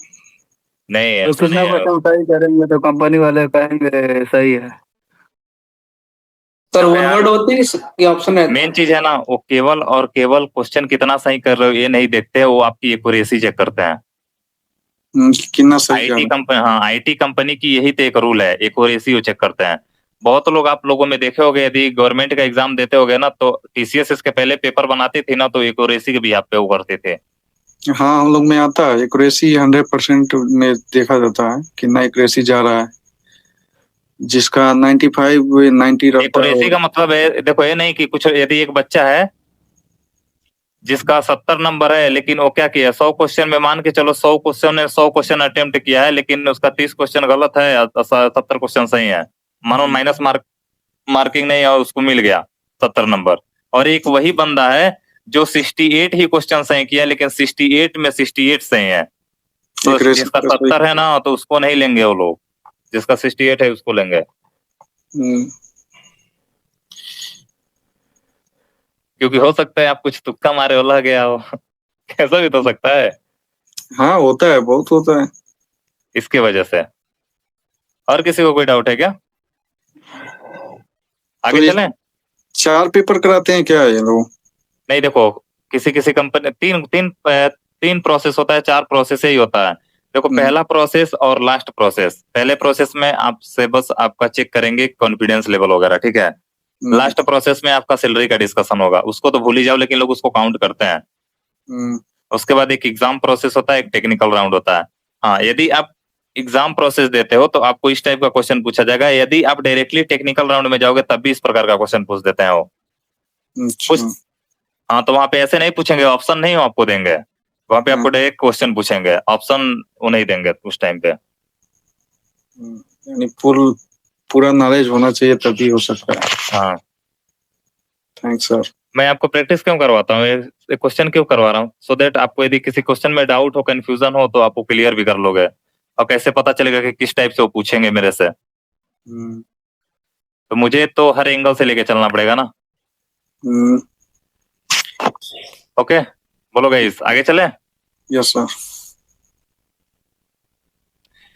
नहीं ऐसा नहीं है। सही करेंगे तो कंपनी वाले कहेंगे सही है। सर वन वर्ड होते हैं कि ऑप्शन है? मेन चीज है ना, वो केवल और केवल क्वेश्चन कितना सही कर रहे हो ये नहीं देखते, वो आपकी एक्यूरेसी चेक करते हैं। कितना सही आईटी कंपनी, हाँ आईटी कंपनी की यही तो एक रूल है, एक्यूरेसी वो चेक करते हैं। बहुत लोग आप लोगों में देखे होंगे, यदि गवर्नमेंट का एग्जाम देते होगे ना, तो टीसीएस इसके पहले पेपर बनाती थी ना, तो एक्यूरेसी के भी आप पे वो करते थे। हाँ हम लोग में आता है एक्यूरेसी 100% में देखा जाता है कितना एक्यूरेसी जा रहा है, जिसका 95 90 रहता एक्यूरेसी है। का मतलब है, देखो ये नहीं कि कुछ, यदि एक बच्चा है जिसका 70 नंबर है, लेकिन वो क्या किया, 100 क्वेश्चन में मान के चलो 100 क्वेश्चन अटेम्प्ट किया है, लेकिन उसका 30 क्वेश्चन गलत है, 70 क्वेश्चन सही है, मानो माइनस मार्किंग नहीं है और उसको मिल गया 70 नंबर। और एक वही बंदा है जो 68 ही क्वेश्चन सही किया, लेकिन 68 में 68 सही है, तो जिसका 70 है ना तो उसको नहीं लेंगे वो लोग, जिसका 68 है उसको लेंगे। क्योंकि हो सकता है आप कुछ तुक्का मारे हो, लग गया हो कैसा भी तो सकता है। हाँ होता है, बहुत होता है इसके वजह से। और किसी को कोई डाउट है क्या? आगे तो चलें? 4 पेपर कराते हैं क्या ये लोग? नहीं देखो, किसी किसी कंपनी तीन प्रोसेस होता है, 4 प्रोसेस ही होता है। देखो पहला प्रोसेस और लास्ट प्रोसेस, पहले प्रोसेस में आपसे बस आपका चेक करेंगे कॉन्फिडेंस लेवल वगैरह, ठीक है। लास्ट प्रोसेस में आपका सैलरी का डिस्कशन होगा, उसको तो भूल ही जाओ, लेकिन लोग उसको काउंट करते हैं। उसके बाद एक एग्जाम प्रोसेस होता है, एक टेक्निकल राउंड होता है। हाँ यदि आप एग्जाम प्रोसेस देते हो तो आपको इस टाइप का क्वेश्चन पूछा जाएगा, यदि आप डायरेक्टली टेक्निकल राउंड में जाओगे तब भी इस प्रकार का क्वेश्चन पूछ देते हैं वो। हाँ तो वहां पे ऐसे नहीं पूछेंगे, ऑप्शन नहीं आपको देंगे, वहां पे आपको डायरेक्ट क्वेश्चन पूछेंगे, ऑप्शन वो नहीं देंगे उस टाइम पे। यानी पूरा नॉलेज होना चाहिए तभी हो सकता है। हाँ, थैंक्स सर। मैं आपको प्रैक्टिस क्यों करवाता हूँ, ये क्वेश्चन क्यों करवा रहा हूँ, सो दैट आपको यदि किसी क्वेश्चन में डाउट हो, कंफ्यूजन हो, तो आपको क्लियर भी कर लोगे। और कैसे पता चलेगा कि किस टाइप से वो पूछेंगे मेरे से, तो मुझे तो हर एंगल से लेके चलना पड़ेगा ना। ओके, बोलो गाइस, आगे चले। Yes sir.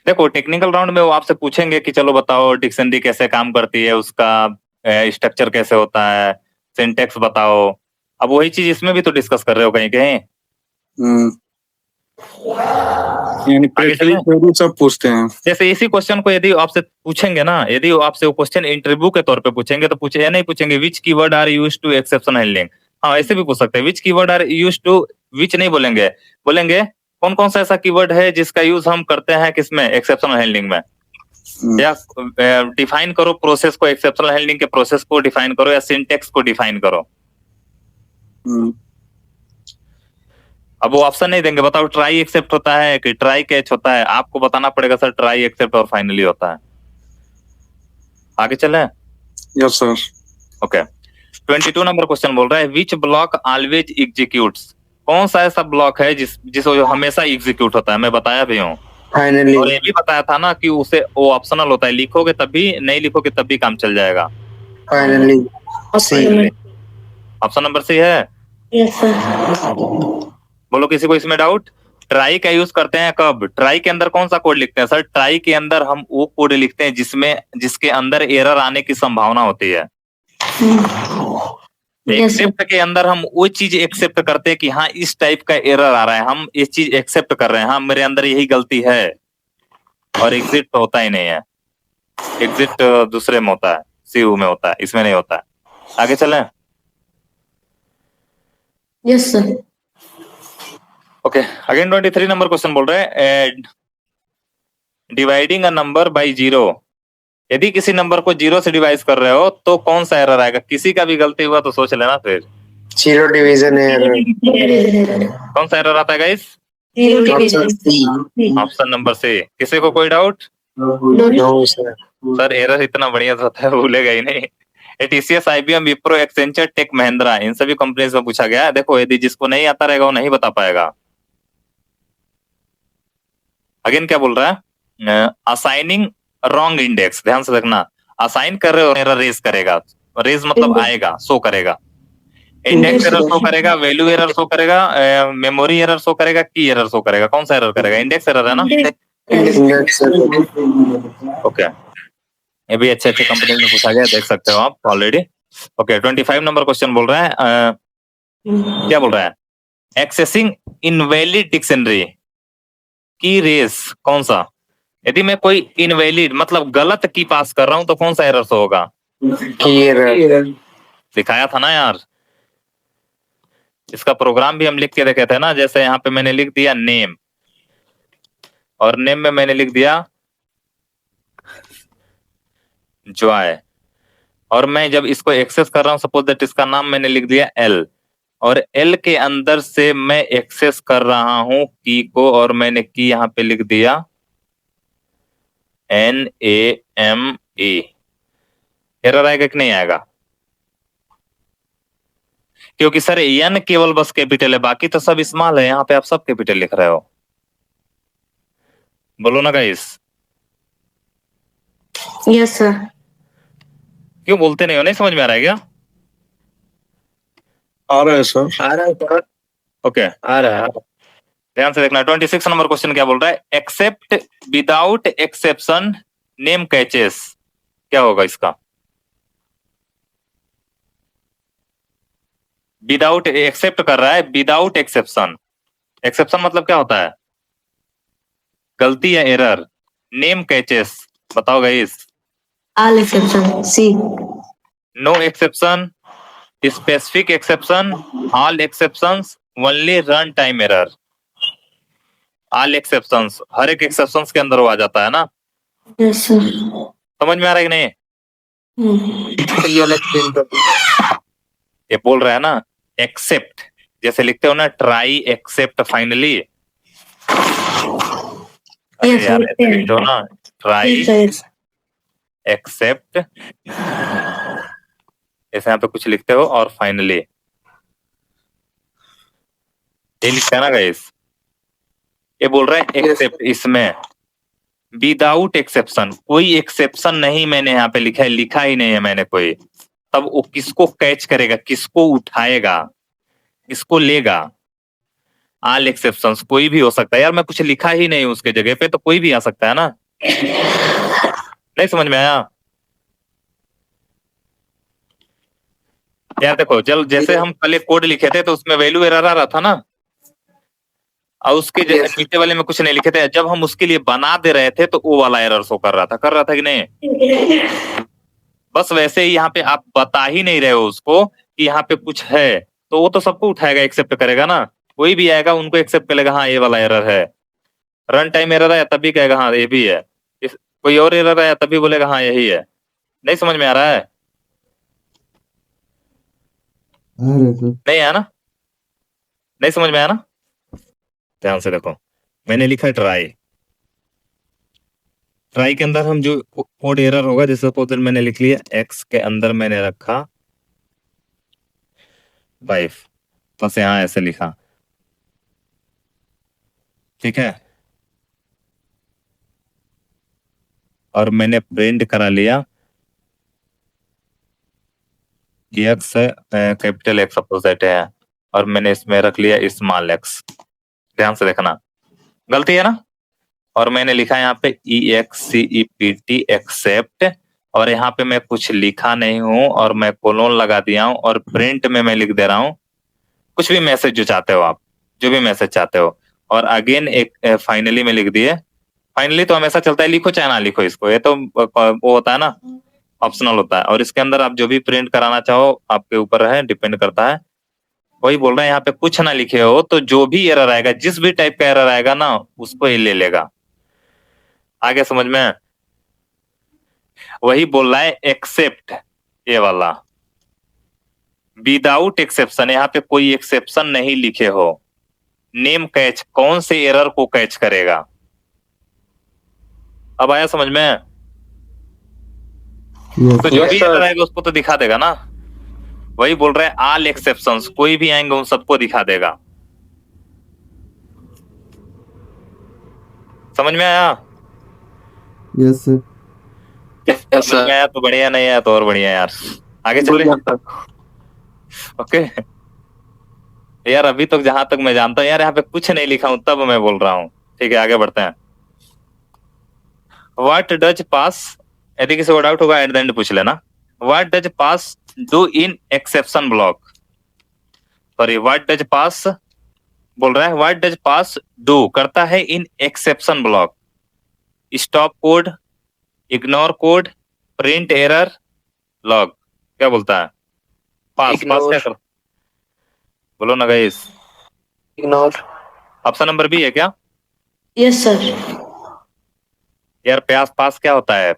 देखो, टेक्निकल राउंड में वो आपसे पूछेंगे कि चलो बताओ डिक्शनरी कैसे काम करती है, उसका स्ट्रक्चर कैसे होता है, सिंटेक्स बताओ। अब वही चीज इसमें भी तो डिस्कस कर रहे हो कहीं कहीं। यानी प्रैक्टिकली सब पूछते हैं। जैसे इसी क्वेश्चन को यदि आपसे पूछेंगे ना, यदि आपसे वो क्वेश्चन इंटरव्यू के तौर पे पूछेंगे, तो पूछे या नहीं पूछेंगे which keyword are used to exception handling. हाँ, ऐसे भी पूछ सकते हैं, which keyword are used to, which नहीं बोलेंगे, बोलेंगे कौन कौन सा ऐसा कीवर्ड है जिसका यूज हम करते हैं किसमें, एक्सेप्शनल हैंडलिंग में। या डिफाइन करो प्रोसेस को, एक्सेप्शनल हैंडलिंग के प्रोसेस को डिफाइन करो, या सिंटेक्स को डिफाइन करो। अब वो ऑप्शन नहीं देंगे, बताओ ट्राई एक्सेप्ट होता है कि ट्राई कैच होता है, आपको बताना पड़ेगा सर ट्राई एक्सेप्ट और फाइनली होता है। आगे चले। Yes sir. Okay, 22 number question बोल रहा है विच ब्लॉक ऑलवेज एग्जीक्यूट्स। कौन सा ऐसा ब्लॉक है जिस हमेशा एग्जीक्यूट होता है। मैं बताया भी हूँ, फाइनली। और ये भी बताया था ना कि उसे वो ऑप्शनल होता है, लिखोगे तब भी, नहीं लिखोगे तब भी काम चल जाएगा। फाइनली ऑप्शन नंबर सी है। Yes sir. बोलो किसी को इसमें डाउट। ट्राई का यूज करते हैं कब, ट्राई के अंदर कौन सा कोड लिखते हैं सर, ट्राई के अंदर हम वो कोड लिखते हैं जिसके अंदर एरर आने की संभावना होती है। एक्सेप्ट के अंदर हम वो चीज एक्सेप्ट करते हैं कि हाँ इस टाइप का एरर आ रहा है, हम इस चीज एक्सेप्ट कर रहे हैं, हाँ मेरे अंदर यही गलती है। और एग्जिट तो होता ही नहीं है, एग्जिट दूसरे में होता है, सीयू में होता है, इसमें नहीं होता है। आगे चलें। Yes sir. Okay, again 23 number question बोल रहे हैं dividing a number by zero. यदि किसी नंबर को जीरो से डिवाइड कर रहे हो तो कौन सा एरर आएगा। किसी का भी गलती हुआ तो सोच लेना फिर। Zero division error. कौन सा एरर आता है गाइस। Option number C. किसी को कोई doubt. No sir. Sir error इतना बढ़िया होता है, भूलेगा ही नहीं। TCS, IBM, Wipro, Accenture, tech Mahindra, इन सभी कंपनीज में पूछा गया है। देखो यदि जिसको नहीं आता रहेगा वो नहीं बता पाएगा। अगेन क्या बोल रहा है, असाइनिंग रॉन्ग इंडेक्स। ध्यान से देखना, असाइन कर रहे हो एरर रेज करेगा, रेज मतलब आएगा, शो करेगा। इंडेक्स एरर शो करेगा, वैल्यू एरर शो करेगा, मेमोरी एरर शो करेगा, की एरर शो करेगा। कौन सा एरर करेगा, इंडेक्स एरर है ना। ओके, ये भी अच्छे अच्छे कंपनी में पूछा गया, देख सकते हो आप ऑलरेडी। ओके, 25 नंबर क्वेश्चन बोल रहा है क्या बोल रहा है, एक्सेसिंग इनवैलिड डिक्शनरी की रेस कौन सा। यदि मैं कोई इनवैलिड मतलब गलत की पास कर रहा हूं तो कौन सा एरर शो होगा। दिखाया था ना यार, इसका प्रोग्राम भी हम लिख के देखे थे ना। जैसे यहाँ पे मैंने लिख दिया नेम, और नेम में मैंने लिख दिया जॉय, और मैं जब इसको एक्सेस कर रहा हूं, सपोज दैट इसका नाम मैंने लिख दिया एल, और एल के अंदर से मैं एक्सेस कर रहा हूं की को, और मैंने की यहाँ पे लिख दिया NAME। एरर आएगा कि नहीं आएगा। क्योंकि सर एन केवल बस कैपिटल है, बाकी तो सब स्मॉल है। यहाँ पे आप सब कैपिटल लिख रहे हो। बोलो ना गाइस। Yes sir. क्यों बोलते नहीं हो, नहीं समझ में आ रहा है क्या। आ रहा है सर। आ रहा है सर। ओके, आ रहा है। ध्यान से देखना। 26 नंबर क्वेश्चन क्या बोल रहा है, except without exception name catches. क्या होगा इसका। विदाउट एक्सेप्ट कर रहा है, विदाउट एक्सेप्शन। एक्सेप्शन मतलब क्या होता है, गलती या एरर। नेम कैचेस बताओ guys. All exception C. No exception, specific exception, all exceptions, only run time error. All exceptions हर एक एक्सेप्शंस के अंदर वो आ जाता है ना। Yes sir. समझ में आ रहा है कि नहीं। ये बोल रहा है ना एक्सेप्ट, जैसे लिखते हो ना ट्राई एक्सेप्ट फाइनली, अरे Yes, यार sir. ऐसे लिखते हो ना try Yes, sir. Yes. Except, ऐसे यहाँ पे कुछ लिखते हो और फाइनली ये लिखता है ना गाइस, ये बोल रहा है एक्सेप्ट, इसमें विदाउट एक्सेप्शन, कोई एक्सेप्शन नहीं मैंने यहाँ पे लिखा है, लिखा ही नहीं है मैंने कोई, तब वो किसको कैच करेगा, किसको उठाएगा, किसको लेगा। ऑल एक्सेप्शंस, कोई भी हो सकता है यार, मैं कुछ लिखा ही नहीं उसके जगह पे, तो कोई भी आ सकता है ना। नहीं समझ में आया यार? देखो जैसे हम कल एक कोड लिखे थे तो उसमें वैल्यू एरर आ रहा था ना, और उसके नीचे वाले में कुछ नहीं लिखे थे, जब हम उसके लिए बना दे रहे थे तो वो वाला एरर शो कर रहा था कि नहीं? बस वैसे ही यहाँ पे आप बता ही नहीं रहे हो उसको कि यहाँ पे कुछ है, तो वो तो सबको उठाएगा, एक्सेप्ट करेगा ना, कोई भी आएगा उनको एक्सेप्ट करेगा, हाँ ये वाला एरर है। रन टाइम एरर आया तभी कहेगा हाँ ये भी है, कोई और एरर आया तभी बोलेगा हाँ यही है। नहीं समझ में आ रहा है? आ रहा है सर। नहीं आया ना? नहीं समझ में आया ना? ध्यान से देखो, मैंने लिखा है ट्राई, ट्राई के अंदर हम जो कोड एरर होगा, जैसे सपोज मैंने लिख लिया एक्स के अंदर मैंने रखा 5, बस यहाँ ऐसे लिखा, ठीक है, और मैंने प्रिंट करा लिया x capital x suppose that है, और मैंने इसमें रख लिया स्मॉल एक्स। ध्यान से देखना, गलती है ना? और मैंने लिखा यहाँ पे EXCEPT एक्सेप्ट, और यहाँ पे मैं कुछ लिखा नहीं हूं और मैं कोलोन लगा दिया हूं, और प्रिंट में मैं लिख दे रहा हूं कुछ भी मैसेज जो चाहते हो आप, जो भी मैसेज चाहते हो, और अगेन एक फाइनली में लिख दिए। फाइनली तो हमेशा चलता है, लिखो चाहे ना लिखो इसको, ये तो वो होता है ना, ऑप्शनल होता है, और इसके अंदर आप जो भी प्रिंट कराना चाहो आपके ऊपर है, डिपेंड करता है। वही बोल रहे हैं, यहाँ पे कुछ ना लिखे हो तो जो भी एरर आएगा, जिस भी टाइप का एरर आएगा ना, उसको ही ले लेगा। आगे समझ में? वही बोल रहा है एक्सेप्ट, ये वाला विदाउट एक्सेप्शन, यहाँ पे कोई एक्सेप्शन नहीं लिखे हो। नेम कैच, कौन से एरर को कैच करेगा? अब आया समझ में? यस तो सर। जो भी एरर आएगा उसको तो दिखा देगा ना। वही बोल रहे हैं ऑल एक्सेप्शंस, कोई भी आएंगे उन सबको दिखा देगा। समझ में आया? Yes sir. समझ में आया तो बढ़िया, नहीं आया तो और बढ़िया यार। आगे चले। ओके यार, अभी तक जहां तक मैं जानता हूँ यार, यहाँ पे कुछ नहीं लिखा हूं तब मैं बोल रहा हूँ। ठीक है, आगे बढ़ते हैं। व्हाट डज पास, यदि किसी को डाउट होगा एट द एंड पूछ लेना। What does pass do in exception block, sorry what does pass बोल रहा है, व्हाट डज पास डू करता है in exception block? Stop code, ignore code, print error, log, क्या बोलता है? पास क्या कर, बोलो ना guys. Ignore. Option number B है क्या? Yes, sir. यार पास क्या होता है?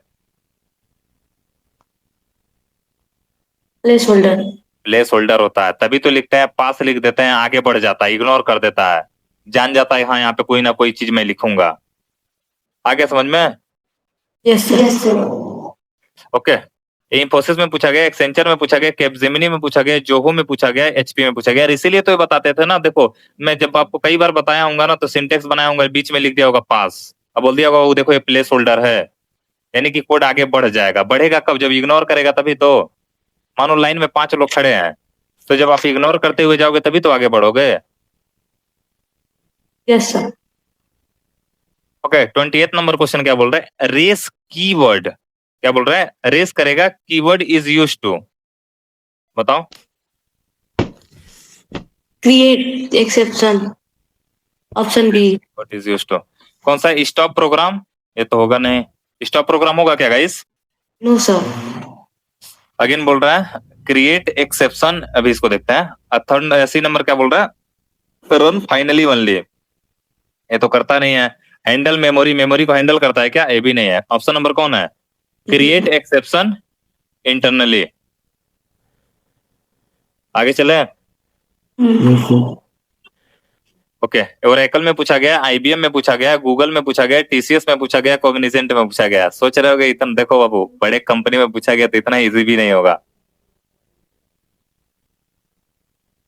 Placeholder. प्लेस होल्डर होता है, तभी तो लिखते हैं पास, लिख देते हैं, आगे बढ़ जाता है, इग्नोर कर देता है, जान जाता है हाँ यहाँ पे कोई ना कोई चीज मैं लिखूंगा। आगे समझ में? Yes, sir. Yes, sir. Okay, Infosys में पूछा गया, एक्सेंचर में पूछा गया, कैपजेमिनी में पूछा गया, जोहो में पूछा गया, एचपी में पूछा गया। इसीलिए तो ये बताते थे ना, देखो मैं जब आपको कई बार बताया होगा ना, तो सिंटेक्स बनाया होगा, बीच में लिख दिया होगा पास, अब बोल दिया होगा वो देखो ये प्लेस होल्डर है, यानी कि कोड आगे बढ़ जाएगा। बढ़ेगा कब? जब इग्नोर करेगा तभी तो। मानो लाइन में 5 लोग खड़े हैं, तो जब आप इग्नोर करते हुए जाओगे तभी तो आगे बढ़ोगे। Yes, sir. Okay, 28 number question क्या बोल रहा है? रेस कीवर्ड, क्या बोल रहा है? रेस करेगा, कीवर्ड इज यूज्ड टू, बताओ। Create exception. Option B. What is used to? कौन सा? Stop program? ये तो होगा नहीं। स्टॉप प्रोग्राम होगा क्या गाइस? No, sir. अगेन बोल रहा है क्रिएट एक्सेप्शन, अभी इसको देखते हैं। थर्ड सी नंबर क्या बोल रहा है? रन फाइनली ओनली, ये तो करता नहीं है। हैंडल मेमोरी, मेमोरी को हैंडल करता है क्या? ये भी नहीं है। ऑप्शन नंबर कौन है? Create exception internally. आगे चले। Yes, sir. ओके, ओरेकल में पूछा गया, आईबीएम में पूछा गया, गूगल में पूछा गया, टीसीएस में पूछा गया, कॉग्निजेंट में पूछा गया। सोच रहे होगे इतना, देखो बाबू, बड़े कंपनी में पूछा गया तो इतना इजी भी नहीं होगा।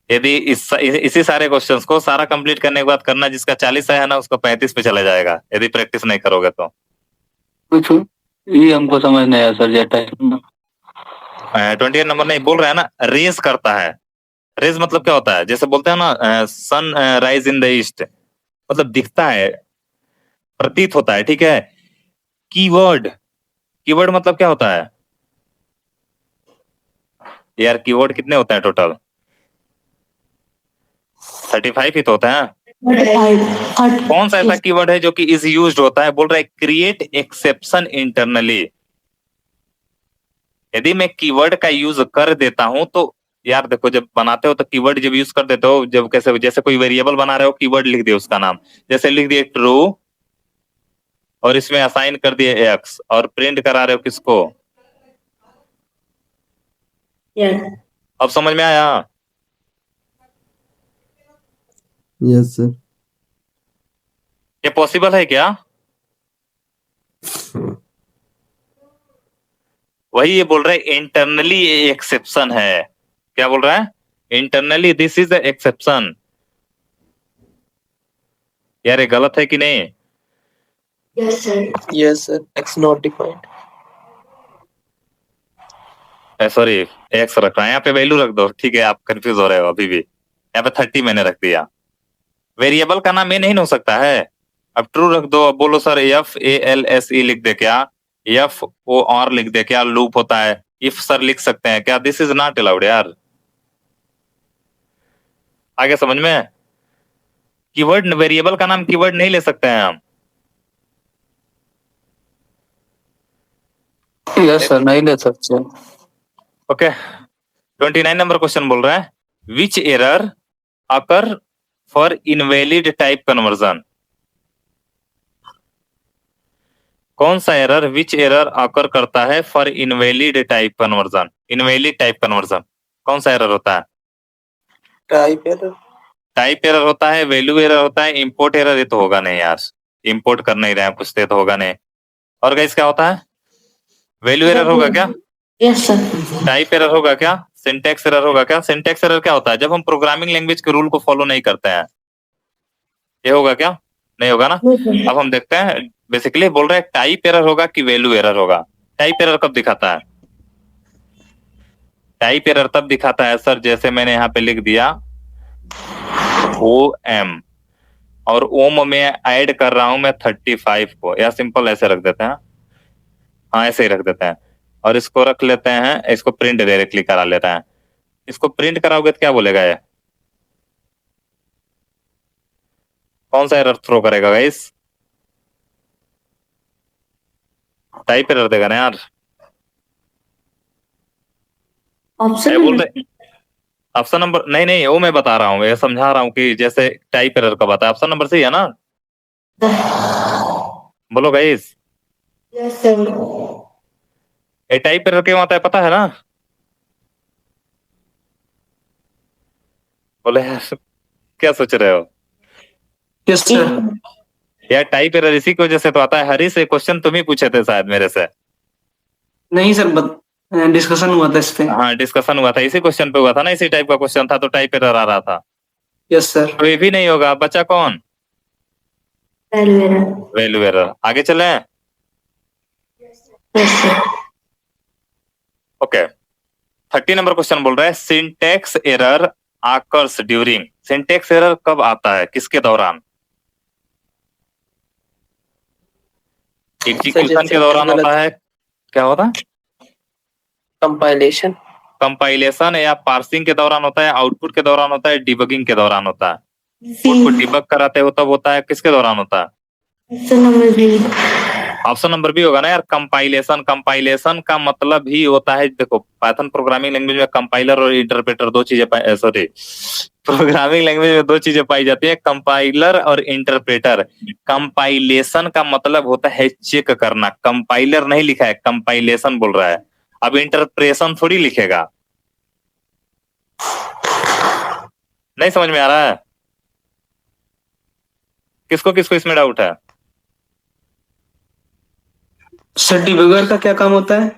यदि इसी सारे क्वेश्चंस को सारा कंप्लीट करने के बाद करना, जिसका 40 है ना, उसको 35 पे चला जाएगा यदि प्रैक्टिस नहीं करोगे तो। कुछ ये हमको समझ नहीं आया सर, जेटा 28 नंबर नहीं बोल रहा है ना, रेज करता है। रेज मतलब क्या होता है? जैसे बोलते हैं ना, sun rise in the east, मतलब दिखता है, प्रतीत होता है, ठीक है। कीवर्ड, कीवर्ड मतलब क्या होता है यार? कीवर्ड कितने होते हैं टोटल? 35 ही तो होता है। कौन सा ऐसा कीवर्ड है जो कि इज यूज्ड होता है? बोल रहा है क्रिएट एक्सेप्शन इंटरनली। यदि मैं कीवर्ड का यूज कर देता हूं तो यार देखो, जब बनाते हो तो कीवर्ड जब यूज कर देते हो, जब कैसे, जैसे कोई वेरिएबल बना रहे हो, कीवर्ड लिख दिए उसका नाम, जैसे लिख दिए ट्रू और इसमें असाइन कर दिए एक्स और प्रिंट करा रहे हो किसको? अब समझ में आया? Yes, sir. ये पॉसिबल है क्या? वही ये बोल रहा है इंटरनली एक्सेप्शन है। क्या बोल रहा है? Internally this is the exception. यार ये गलत है कि नहीं? Yes, sir. Yes, sir. X not defined. Sorry, x रख रहा है यहाँ पे, वैल्यू रख दो, ठीक है। आप कंफ्यूज हो रहे हो अभी भी। यहाँ पे 30 मैंने रख दिया। वेरिएबल का नाम ये नहीं हो सकता है। अब ट्रू रख दो। अब बोलो सर FALSE लिख दे क्या? FOR लिख दे क्या? लूप होता है। इफ सर लिख सकते हैं क्या? दिस इज नॉट अलाउड यार। आगे समझ में? कीवर्ड, वेरिएबल का नाम कीवर्ड नहीं ले सकते हैं हम। यस सर, नहीं ले सकते। ओके, 29 नंबर क्वेश्चन बोल रहा है which error occur for invalid type conversion. कौन सा एरर, विच एरर अकर करता है for invalid type conversion? Invalid type conversion कौन सा एरर होता है? Type error. टाइप एरर होता है, वैल्यू एरर होता है, इंपोर्ट एरर ये तो होगा नहीं यार, इंपोर्ट कर नहीं रहे हैं कुछ, तो होगा नहीं। और गाइस क्या होता है? वैल्यू एरर होगा क्या? Yes, sir. टाइप एरर होगा क्या? सिंटैक्स एरर होगा क्या? सिंटैक्स एरर क्या होता है? जब हम प्रोग्रामिंग लैंग्वेज के रूल को फॉलो नहीं करते हैं, ये होगा क्या? नहीं होगा ना। Yes, sir. अब हम देखते हैं, बेसिकली बोल रहे हैं टाइप एरर होगा कि वैल्यू एरर होगा। टाइप एरर कब दिखाता है? टाइप एरर तब दिखाता है सर, जैसे मैंने यहाँ पे लिख दिया OM और ओम में ऐड कर रहा हूं मैं 35 को, या सिंपल ऐसे रख देते हैं। हाँ ऐसे ही रख देते हैं और इसको रख लेते हैं, इसको प्रिंट डायरेक्टली करा लेते हैं। इसको प्रिंट कराओगे तो क्या बोलेगा ये? कौन सा एरर थ्रो करेगा गाइस? टाइप एरर देगा ना यार। Option बोल रहे ऑप्शन नंबर नहीं, वो मैं बता रहा हूँ, ये समझा रहा हूँ कि जैसे टाइप एरर कब आता है। ऑप्शन नंबर सही है ना? बोलो गाइस, Yes, sir. ये टाइप एरर क्यों आता है पता है ना? बोले यार क्या सोच रहे हो Yes, sir. यार? टाइप एरर इसी की वजह से तो आता है। हरी से क्वेश्चन तुम ही पूछे थे शायद मेरे से। नहीं सर, डिस्कशन हुआ था इस पे। हाँ डिस्कशन हुआ था, इसी क्वेश्चन पे हुआ था ना, इसी टाइप का क्वेश्चन था, तो टाइप एरर आ रहा था। Yes sir. तो ये भी नहीं होगा, बचा कौन? Value error. Value error. आगे चले। Yes, sir. Okay, 30 number question बोल रहा है syntax error occurs during. Syntax error कब आता है, किसके दौरान? एग्जीक्यूशन के दौरान होता है। क्या होता है? कंपाइलेशन। कंपाइलेशन या पार्सिंग के दौरान होता है, आउटपुट के दौरान होता है, डिबगिंग के दौरान होता है। कोड को डिबग कराते हो तब होता है, किसके दौरान होता है? Option number B. Option number B होगा ना यार, कंपाइलेशन। कंपाइलेशन का मतलब ही होता है, देखो पाइथन प्रोग्रामिंग लैंग्वेज में कंपाइलर और इंटरप्रेटर दो चीजें सॉरी प्रोग्रामिंग लैंग्वेज में दो चीजें पाई जाती है, कंपाइलर और इंटरप्रेटर। कंपाइलेशन का मतलब होता है चेक करना। कंपाइलर नहीं लिखा है, कंपाइलेशन बोल रहा है। अब इंटरप्रेशन थोड़ी लिखेगा। नहीं समझ में आ रहा है? किसको किसको इसमें डाउट है? सर डिबगर का क्या काम होता है?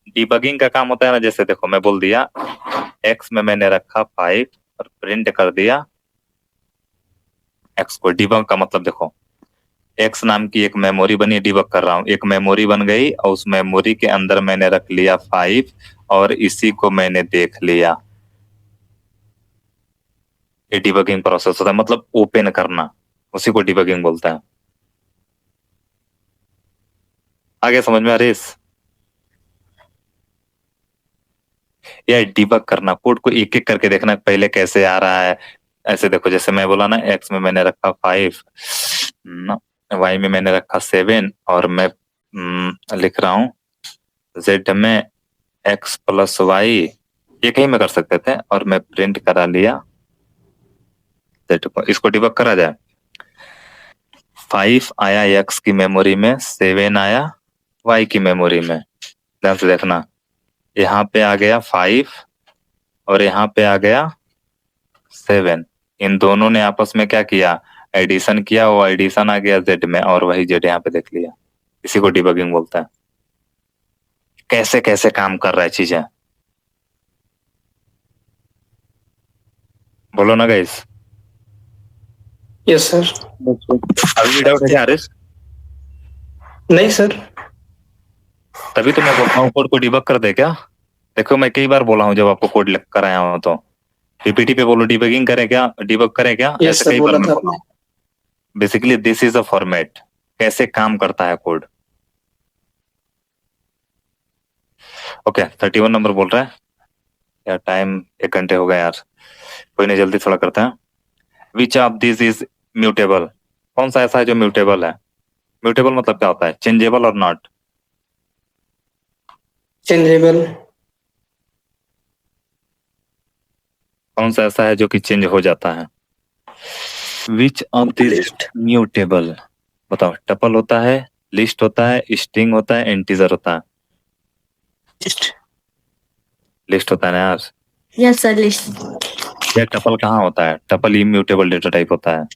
डिबगिंग का काम होता है ना, जैसे देखो मैं बोल दिया एक्स में मैंने रखा 5 और प्रिंट कर दिया एक्स को। डिबग का मतलब देखो एक्स नाम की एक मेमोरी बनी, डिबग कर रहा हूँ, एक मेमोरी बन गई और उस मेमोरी के अंदर मैंने रख लिया 5 और इसी को मैंने देख लिया। ये डिबगिंग प्रोसेस होता है, मतलब ओपन करना, उसी को डिबगिंग बोलता है। आगे समझ में आ रही है? या डिबग करना, कोड को एक एक करके देखना पहले कैसे आ रहा है। ऐसे देखो जैसे मैं बोला ना एक्स में मैंने रखा 5, वाई में मैंने रखा 7 और मैं लिख रहा हूँ जेड में एक्स प्लस वाई, ये कहीं में कर सकते थे और मैं प्रिंट करा लिया जेड को। इसको डिबग करा जाए, 5 आया एक्स की मेमोरी में, 7 आया वाई की मेमोरी में। ध्यान से देखना, यहाँ पे आ गया 5 और यहाँ पे आ गया 7। इन दोनों ने आपस में क्या किया, एडिशन किया, वो एडिशन आ गया जेड में और वही जेड यहाँ पे देख लिया। इसी को डिबगिंग बोलता है। कैसे कैसे काम कर रहा है चीजें, बोलो ना गाइस। Yes sir. अभी भी डाउट है क्या हरीश? नहीं सर। तभी तो मैं बोलता हूँ कोड को डिबग कर दे क्या। देखो मैं कई बार बोला हूँ जब आपको कोड लिख कर आया हूँ तो पीपीटी पे बोलो डिबगिंग करें क्या, डिबग करें क्या, यस ऐसे सर कई बार बोला मैं था बोला आपने। हूँ। Basically this is a format, कैसे काम करता है कोड। ओके 31 नंबर बोल रहा है यार, टाइम 1 घंटे हो गया यार, कोई नहीं जल्दी थोड़ा करते हैं। Which of this is mutable, कौन सा ऐसा है जो म्यूटेबल है। म्यूटेबल मतलब क्या होता है, चेंजेबल और नॉट। चेंजेबल। कौन सा ऐसा है जो कि चेंज हो जाता है। विच ऑफ दिस म्यूटेबल, बताओ। टपल होता है, लिस्ट होता है, स्ट्रिंग होता है, इंटीजर होता है। लिस्ट होता है ना यार। Yes sir list. ये टपल कहाँ होता है, टपल इम्यूटेबल डेटा टाइप होता है।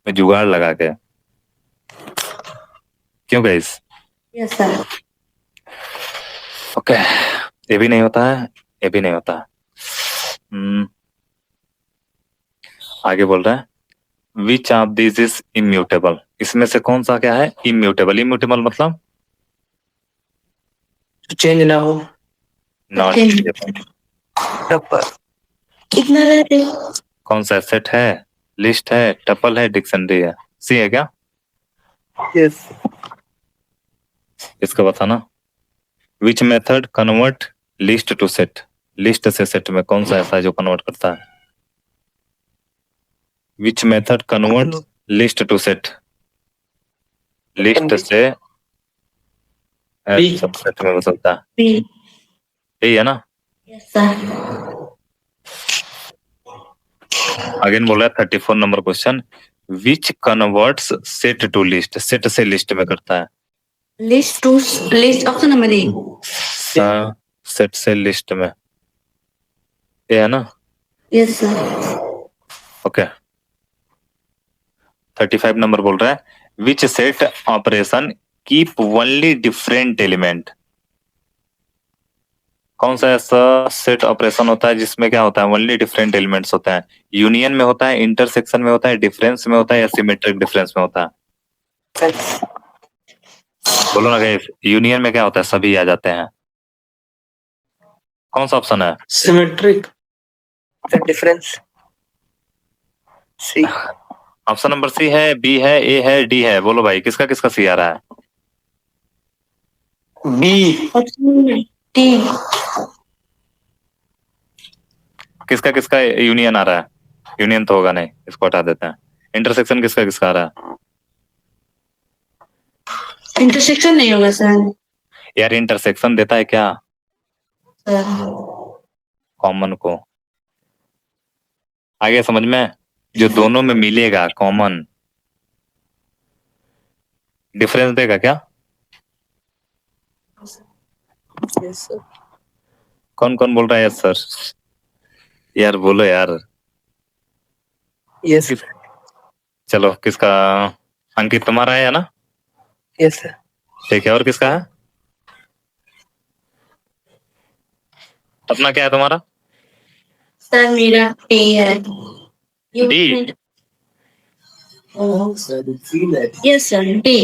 मैं जुगाड़ लगा के, क्यों गाइस। Yes sir. ओके ये भी नहीं होता है, ये भी नहीं होता है। आगे बोल रहा है which of this is immutable, इसमें से कौन सा क्या है इम्यूटेबल। इम्यूटेबल मतलब चेंज ना हो। Not changeable. कितना रहते हो? कौन सा सेट है, लिस्ट है, टपल है, डिक्शनरी है। सी है क्या? यस। इसका बताना। Which method convert list to set, list से सेट में कौन सा ऐसा है जो कन्वर्ट करता है। Which method convert list to set, list से B। सबसेट में बदलता है। बी। यही है ना। Yes sir. अगेन बोल रहा है 34 number question, which converts set to list, set से लिस्ट में करता है। List to list option number A. Set से लिस्ट में, ये है ना। Yes sir. ओके 35 नंबर बोल रहा है which set operation keep only different element, कौन सा ऐसा सेट ऑपरेशन होता है जिसमें क्या होता है ओनली डिफरेंट एलिमेंट्स होता है। यूनियन में होता है, इंटरसेक्शन में होता है, डिफरेंस में होता है या सिमेट्रिक डिफरेंस में होता है। बोलो ना गाइस, यूनियन में क्या होता है सभी आ जाते हैं। कौन सा ऑप्शन है? सिमेट्रिक। डिफरेंस। सी। ऑप्शन नंबर सी है, बी है, ए है, डी है। बोलो भाई किसका किसका सी आ रहा है। बी। Option T. किसका किसका यूनियन आ रहा है, यूनियन तो होगा नहीं, इसको हटा देते हैं। इंटरसेक्शन किसका किसका आ रहा है। इंटरसेक्शन नहीं होगा सर। यार इंटरसेक्शन देता है क्या, सर कॉमन को। आगे समझ में, जो दोनों में मिलेगा कॉमन, डिफरेंस देगा क्या। कौन कौन बोल रहा है यस सर? यार बोलो यार। यस चलो किसका? अंकित तुम्हारा है ना? Yes sir. ठीक है, और किसका है? अपना क्या है तुम्हारा? सर मेरा टी है। D? Yes sir T.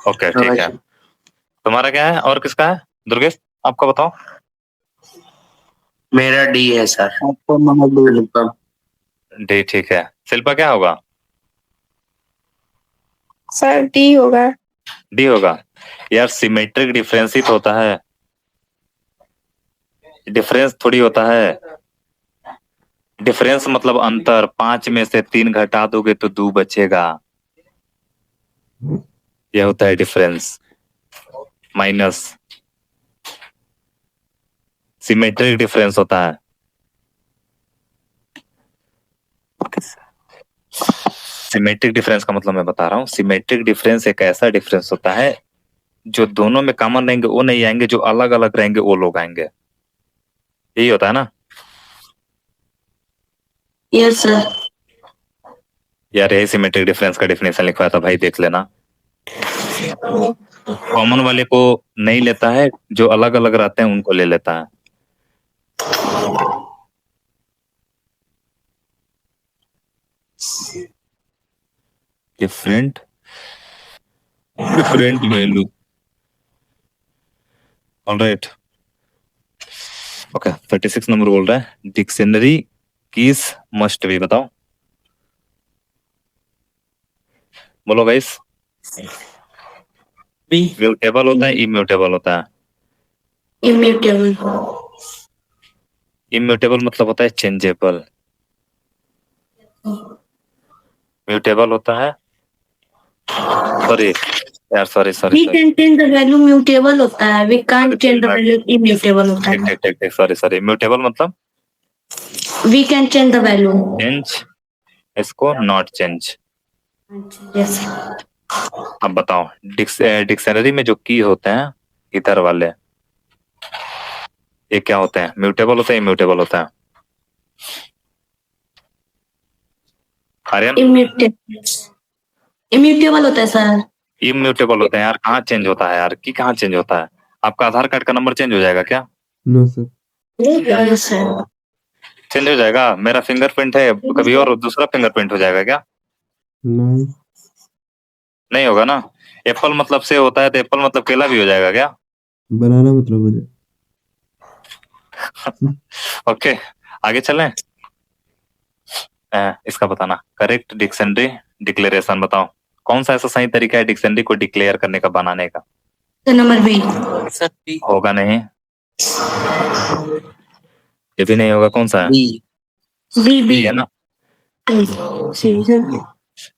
Okay ठीक है। तुम्हारा क्या है और किसका है? दुर्गेश आपका बताओ। मेरा डी है सर। आपका नंबर डी ठीक है। शिल्पा क्या होगा? सर टी होगा। डी होगा। यार सिमेट्रिक डिफरेंस ही तो होता है, डिफरेंस थोड़ी होता है। डिफरेंस मतलब अंतर, 5 में से 3 घटा दोगे तो 2 बचेगा, यह होता है डिफरेंस। माइनस सिमेट्रिक डिफरेंस होता है। सिमेट्रिक डिफरेंस का मतलब मैं बता रहा हूँ, सिमेट्रिक डिफरेंस एक ऐसा डिफरेंस होता है जो दोनों में कॉमन रहेंगे वो नहीं आएंगे, जो अलग अलग रहेंगे वो लोग आएंगे, यही होता है ना? Yes sir. यार यही सिमेट्रिक डिफरेंस का डेफिनेशन लिखवाया था भाई, देख लेना। कॉमन वाले को नहीं लेता है, जो अलग अलग रहते हैं उनको ले लेता है। Different value. Alright okay. 36 number बोल रहा है डिक्शनरी कीज मस्ट बी, बताओ। बोलो गाइस। बी। म्यूटेबल होता है इम्यूटेबल होता है? इम्यूटेबल। इम्यूटेबल मतलब होता है चेंजेबल, म्यूटेबल होता है, सॉरी यार, sorry we can change the value. Mutable होता है, we can't change the value. Immutable होता ठीक है। ठीक ठीक ठीक, सॉरी सॉरी। म्यूटेबल मतलब we can change the value. Change, इसको नॉट चेंज। यस। अब बताओ डिक्शनरी में जो की होते हैं इधर वाले, ये क्या होते हैं? म्यूटेबल होते हैं इम्यूटेबल होता है? आर्यन? इम्यूटेबल होता है सर। इम्यूटेबल होते हैं यार। कहाँ चेंज होता है यार? की कहाँ चेंज होता है? आपका आधार कार्ड का नंबर चेंज हो जाएगा क्या? No sir. Yes sir. Change हो जाएगा? मेरा फिंगरप्रिंट है, कभी और दूसरा फिंगरप्रिंट हो जाएगा क्या? नहीं। नहीं होगा ना। एप्पल मतलब से होता है, तो एप्पल मतलब केला भी हो जाएगा क्या? बनाना मतलब हो जाए। ओके आगे चलें। इसका बताना करेक्ट डिक्शनरी डिक्लेरेशन बताओ। कौन सा ऐसा सही तरीका है डिक्शनरी को डिक्लेयर करने का, बनाने का? Number B. Sir B. होगा नहीं, ये भी नहीं होगा। कौन सा है? बी। बी बी है ना?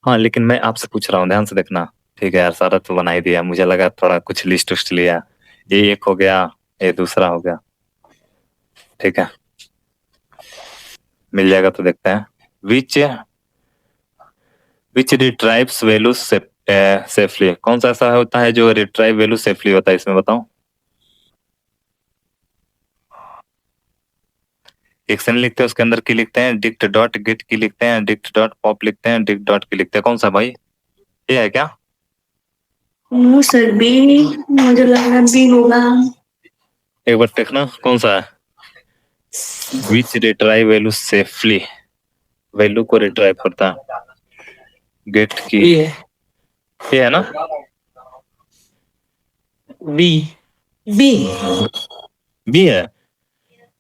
हाँ लेकिन मैं आपसे पूछ रहा हूँ, ध्यान से देखना। ठीक है यार, सारा तो बना ही दिया, मुझे लगा थोड़ा कुछ लिस्ट उस्ट लिया। ये एक हो गया, ये दूसरा हो गया। ठीक है मिल जाएगा तो देखते हैं। विच विच रिट्राइव्स वैल्यू सेफली, कौन सा ऐसा होता है जो रिट्राइव वैल्यू सेफली होता है, इसमें बताओ। डिक्शनरी लिखते हैं, उसके अंदर की लिखते हैं, डिक्ट डॉट गेट की लिखते हैं, डिक्ट डॉट पॉप लिखते हैं, डिक्ट डॉट की लिखते हैं। कौन सा भाई? ये है क्या? No sir B. मुझे लग रहा है बी होगा। एक बार देखना कौन सा है। विच रिट्राइव वैल्यू सेफली, वैल्यू को रिट्राइव करता है। गेट की बी है। ये है ना? बी। बी। बी है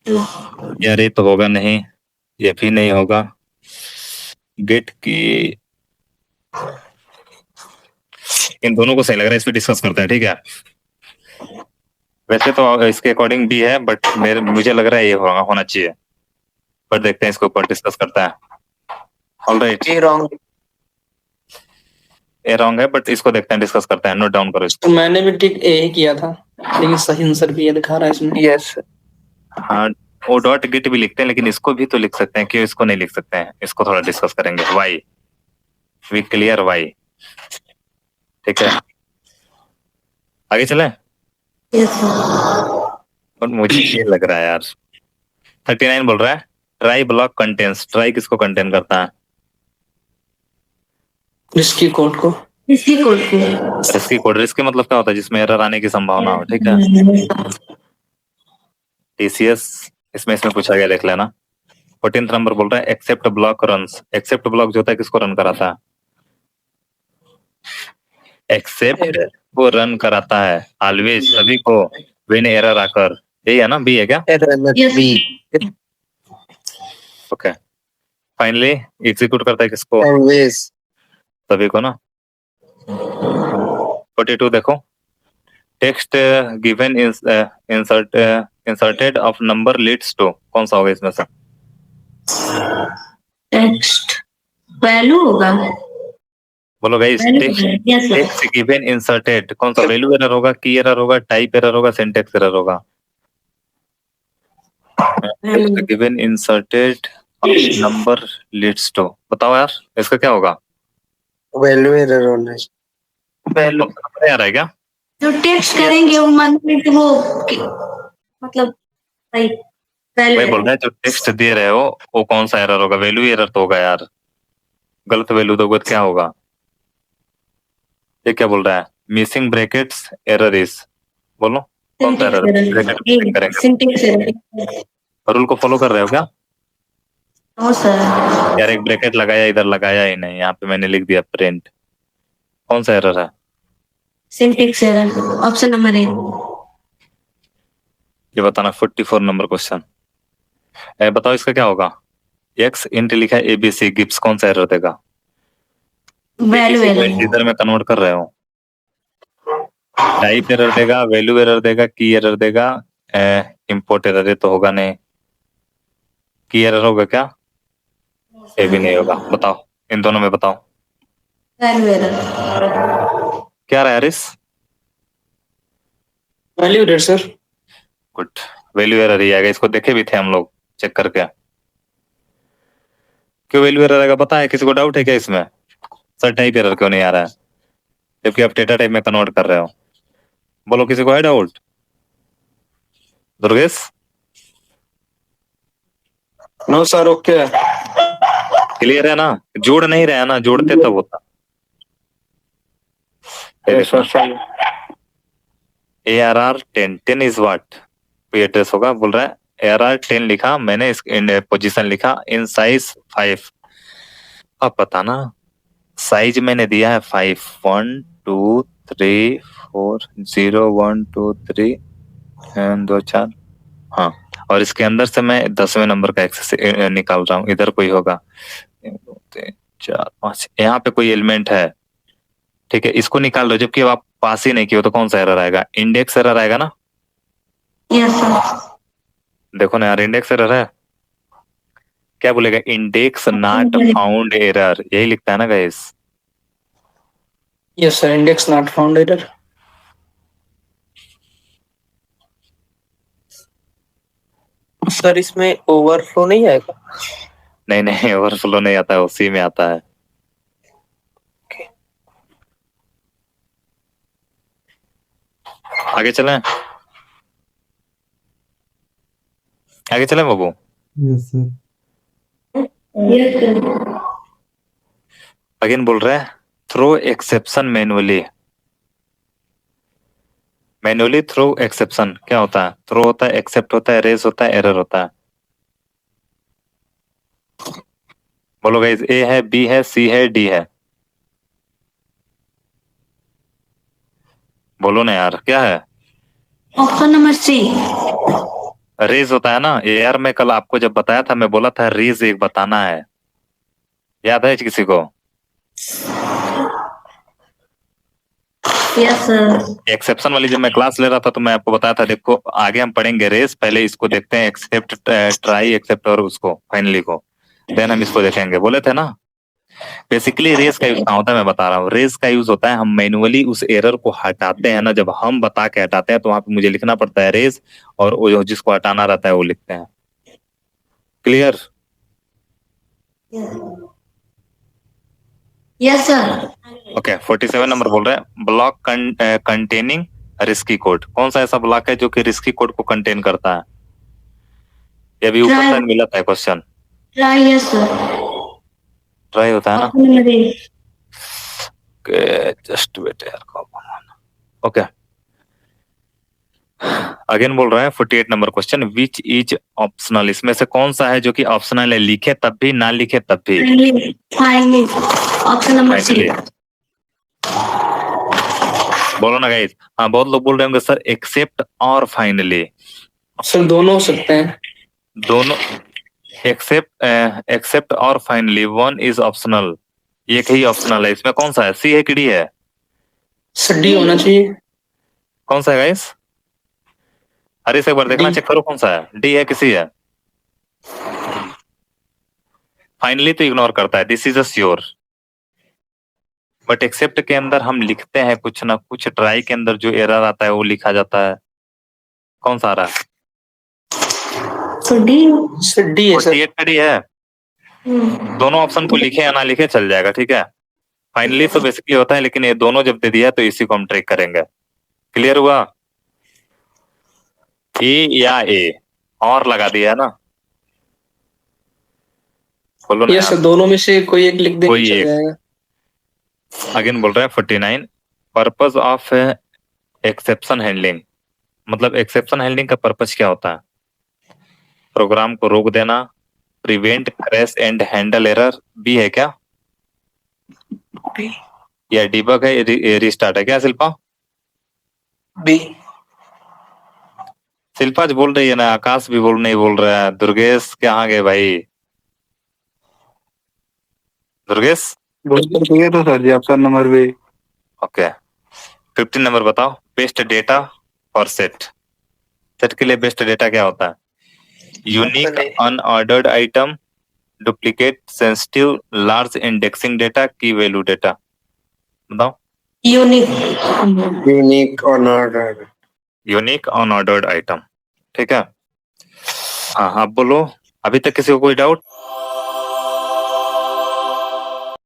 यार, ये तो होगा नहीं, ये भी नहीं होगा। गेट की, इन दोनों को सही लग रहा है, इस पे डिस्कस करते हैं। ठीक है वैसे तो इसके अकॉर्डिंग बी है, बट मुझे लग रहा है ये होना चाहिए, पर देखते हैं, इसके ऊपर डिस्कस करता है। ऑलराइट ए रॉन्ग। ये रॉन्ग है, बट इसको देखते हैं, डिस्कस करते हैं। नोट डाउन करो इसको। तो मैंने भी टिक ए ही किया था, लेकिन सही आंसर भी ये दिखा रहा है इसमें। यस। हाँ वो डॉट गेट भी लिखते हैं, लेकिन इसको भी तो लिख सकते हैं, क्यों इसको नहीं लिख सकते हैं? इसको थोड़ा डिस्कस करेंगे। Why we clear why. ठीक है आगे चलें। Yes sir. और मुझे ये लग रहा है यार 39 बोल रहा है ट्राई ब्लॉक कंटेंस ट्राई किसको कंटेन करता है रिस्की कोड को। इसी कोड को। रिस्की कोड रिस्की मतलब क्या होता है जिसमें एरर आने की संभावना हो ठीक है टीसीएस इसमें पूछा गया देख लेना 14th नंबर बोल रहा है except block runs except block जो होता है किसको रन कराता है एक्सेप्ट को रन कराता है ऑलवेज सभी को व्हेन एरर आकर यही है ना बी है क्या Yes. ओके फाइनली एग्जीक्यूट करता है किसको ऑलवेज सभी को ना 42 देखो text given inserted of number leads to कौन सा होगा इसमें से टेक्स्ट वैल्यू होगा। बोलो guys Yes, sir. Text given inserted कौन सा वैल्यू एरर होगा की एरर होगा टाइप एरर होगा सिंटैक्स एरर होगा text given inserted number leads to बताओ यार इसका क्या होगा वैल्यू एरर होना है। वैल्यू आ रहा है क्या जो टेक्स्ट करेंगे वो मंथ वो मतलब भाई भाई बोल रहा है जो टेक्स्ट दे रहे हो वो कौन सा एरर होगा वैल्यू एरर तो होगा यार गलत वैल्यू दोगे तो क्या होगा ये क्या बोल रहा है मिसिंग ब्रैकेट्स एरर इज बोलो कौन सा एरर ब्रैकेट करेंगे सिंटेक्स एरर। रूल को फॉलो कर रहे हो क्या नो सर। यार एक ब्रैकेट लगाया इधर लगाया ही नहीं यहाँ पे मैंने लिख दिया प्रिंट कौन सा एरर है सिंटेक्स एरर ऑप्शन नंबर 1। ये बताना 44 नंबर क्वेश्चन बताओ इसका क्या होगा एक्स इंट लिखा है एबीसी गिप्स कौन सा एरर देगा वैल्यू एरर। इधर में कन्वर्ट कर रहे हो टाइप एरर देगा वैल्यू एरर देगा की एरर देगा इंपोर्ट एरर तो होगा नहीं की एरर होगा क्या ये भी नहीं होगा बताओ इन दोनों में बताओ वैल्यू एरर। क्या रहा है रिस value error sir. Good value error ही आएगा इसको देखे भी थे हम लोग चेक करके क्यों वैल्यू एरर आएगा पता है किसी को डाउट है क्या इसमें सर टाइप एरर क्यों नहीं आ रहा है जबकि आप डेटा टाइप में कन्वर्ट कर रहे हो बोलो किसी को है doubt Durgesh no sir okay clear है ना जोड़ नहीं रहे ना जोड़ते तब होता ARR 10 इज व्हाट एड्रेस होगा बोल रहा है ARR 10 लिखा मैंने इस पोजीशन लिखा इन साइज 5 अब पता ना साइज मैंने दिया है 5 1 2 3 4 0 1 2 3 2 4 हाँ और इसके अंदर से मैं 10वें नंबर का एक्सेस निकाल रहा हूँ इधर कोई होगा 1 2 3 4 5 यहाँ पे कोई एलिमेंट है ठीक है इसको निकाल लो जबकि आप पास ही नहीं किया तो कौन सा एरर आएगा इंडेक्स एरर आएगा ना यस सर। देखो ना यार इंडेक्स एरर है क्या बोलेगा इंडेक्स नॉट फाउंड एरर यही लिखता है ना guys yes sir index not found error. Sir इसमें ओवरफ्लो नहीं आएगा नहीं नहीं ओवरफ्लो नहीं आता है उसी में आता है आगे चलें आगे चलें बाबू yes sir yes sir. Again बोल रहे हैं throw exception manually throw exception क्या होता है थ्रो होता है एक्सेप्ट होता है रेज होता है एरर होता है बोलो गाइस ए है बी है सी है डी है बोलो ना यार क्या है ऑप्शन नंबर सी। रेज होता है ना ये यार मैं कल आपको जब बताया था मैं बोला था रेज एक बताना है याद है किसी को यस सर। एक्सेप्शन वाली जब मैं क्लास ले रहा था तो मैं आपको बताया था देखो आगे हम पढ़ेंगे रेस पहले इसको देखते हैं एक्सेप्ट ट्राई एक्सेप्ट और उसको फाइनली को देन हम इसको देखेंगे बोले थे ना बेसिकली रेस का यूज कहाँ होता है मैं बता रहा हूँ रेस का यूज होता है हम मैनुअली उस एरर को हटाते हैं ना जब हम बता के हटाते हैं तो वहां पे मुझे लिखना पड़ता है रेस और वो जिसको हटाना रहता है वो लिखते हैं clear yes sir. Okay 47 number बोल रहे हैं ब्लॉक कंटेनिंग रिस्की कोड कौन सा ऐसा ब्लॉक है जो कि रिस्की कोड को कंटेन करता है? ये भी ऊपर Try. साइड मिला था question. Try, yes, sir. Try होता है ना? Option number A. Just wait यार। ओके, अगेन बोल रहे हैं 48 number question, which is optional, इसमें से कौन सा है जो कि ऑप्शनल है, लिखे तब भी ना लिखे तब भी? Finally. Option number C. Finally. बोलो ना गाइस। हाँ, बहुत लोग बोल रहे होंगे सर एक्सेप्ट और फाइनली। सर दोनों हो सकते हैं। दोनों, एक्सेप्ट और फाइनली, वन इज ऑप्शनल, एक ही ऑप्शनल है। इसमें कौन सा है, सी है कि डी है? सर डी होना चाहिए। कौन सा है गाइस? अरे इसे एक बार देखना, D. चेक करो कौन सा है, डी है किसी है? फाइनली तो इग्नोर करता है, this is a sure. But except के अंदर हम लिखते हैं कुछ ना कुछ, ट्राई के अंदर जो एरर आता है वो लिखा जाता है। कौन सा आ रहा है? So D. सर डी है सर। 48 का डी है। दोनों ऑप्शन को लिखे या ना लिखे चल जाएगा, ठीक है। फाइनली तो बेसिकली होता है, लेकिन ये दोनों जब दे दिया तो इसी को हम ट्रैक करेंगे। क्लियर हुआ? ए या ए और लगा दिया है ना? बोलो ना ये सर यार। दोनों में से कोई एक लिख देंगे कोई चल एक। जाएगा। अगेन बोल रहे हैं 49, पर्पस ऑफ एक्सेप्शन हैंडलिंग, मतलब एक्सेप्शन हैंडलिंग का पर्पस क्या होता है? प्रोग्राम को रोक देना, prevent crash and handle error, B है क्या? या डिबग है, रिस्टार्ट है क्या शिल्पा? बी। शिल्पा जो बोल रही है ना, आकाश भी नहीं बोल रहा है, दुर्गेश कहाँ गए भाई? दुर्गेश बोल तो sir ji option number B. Okay, 15 number बताओ, best data for set. Set के लिए बेस्ट डेटा क्या होता है? Unique unordered item, duplicate, sensitive, large indexing data, key value data. बताओ। Unique unordered. Unique unordered item, ठीक है। हाँ, आप बोलो, अभी तक किसी को कोई डाउट?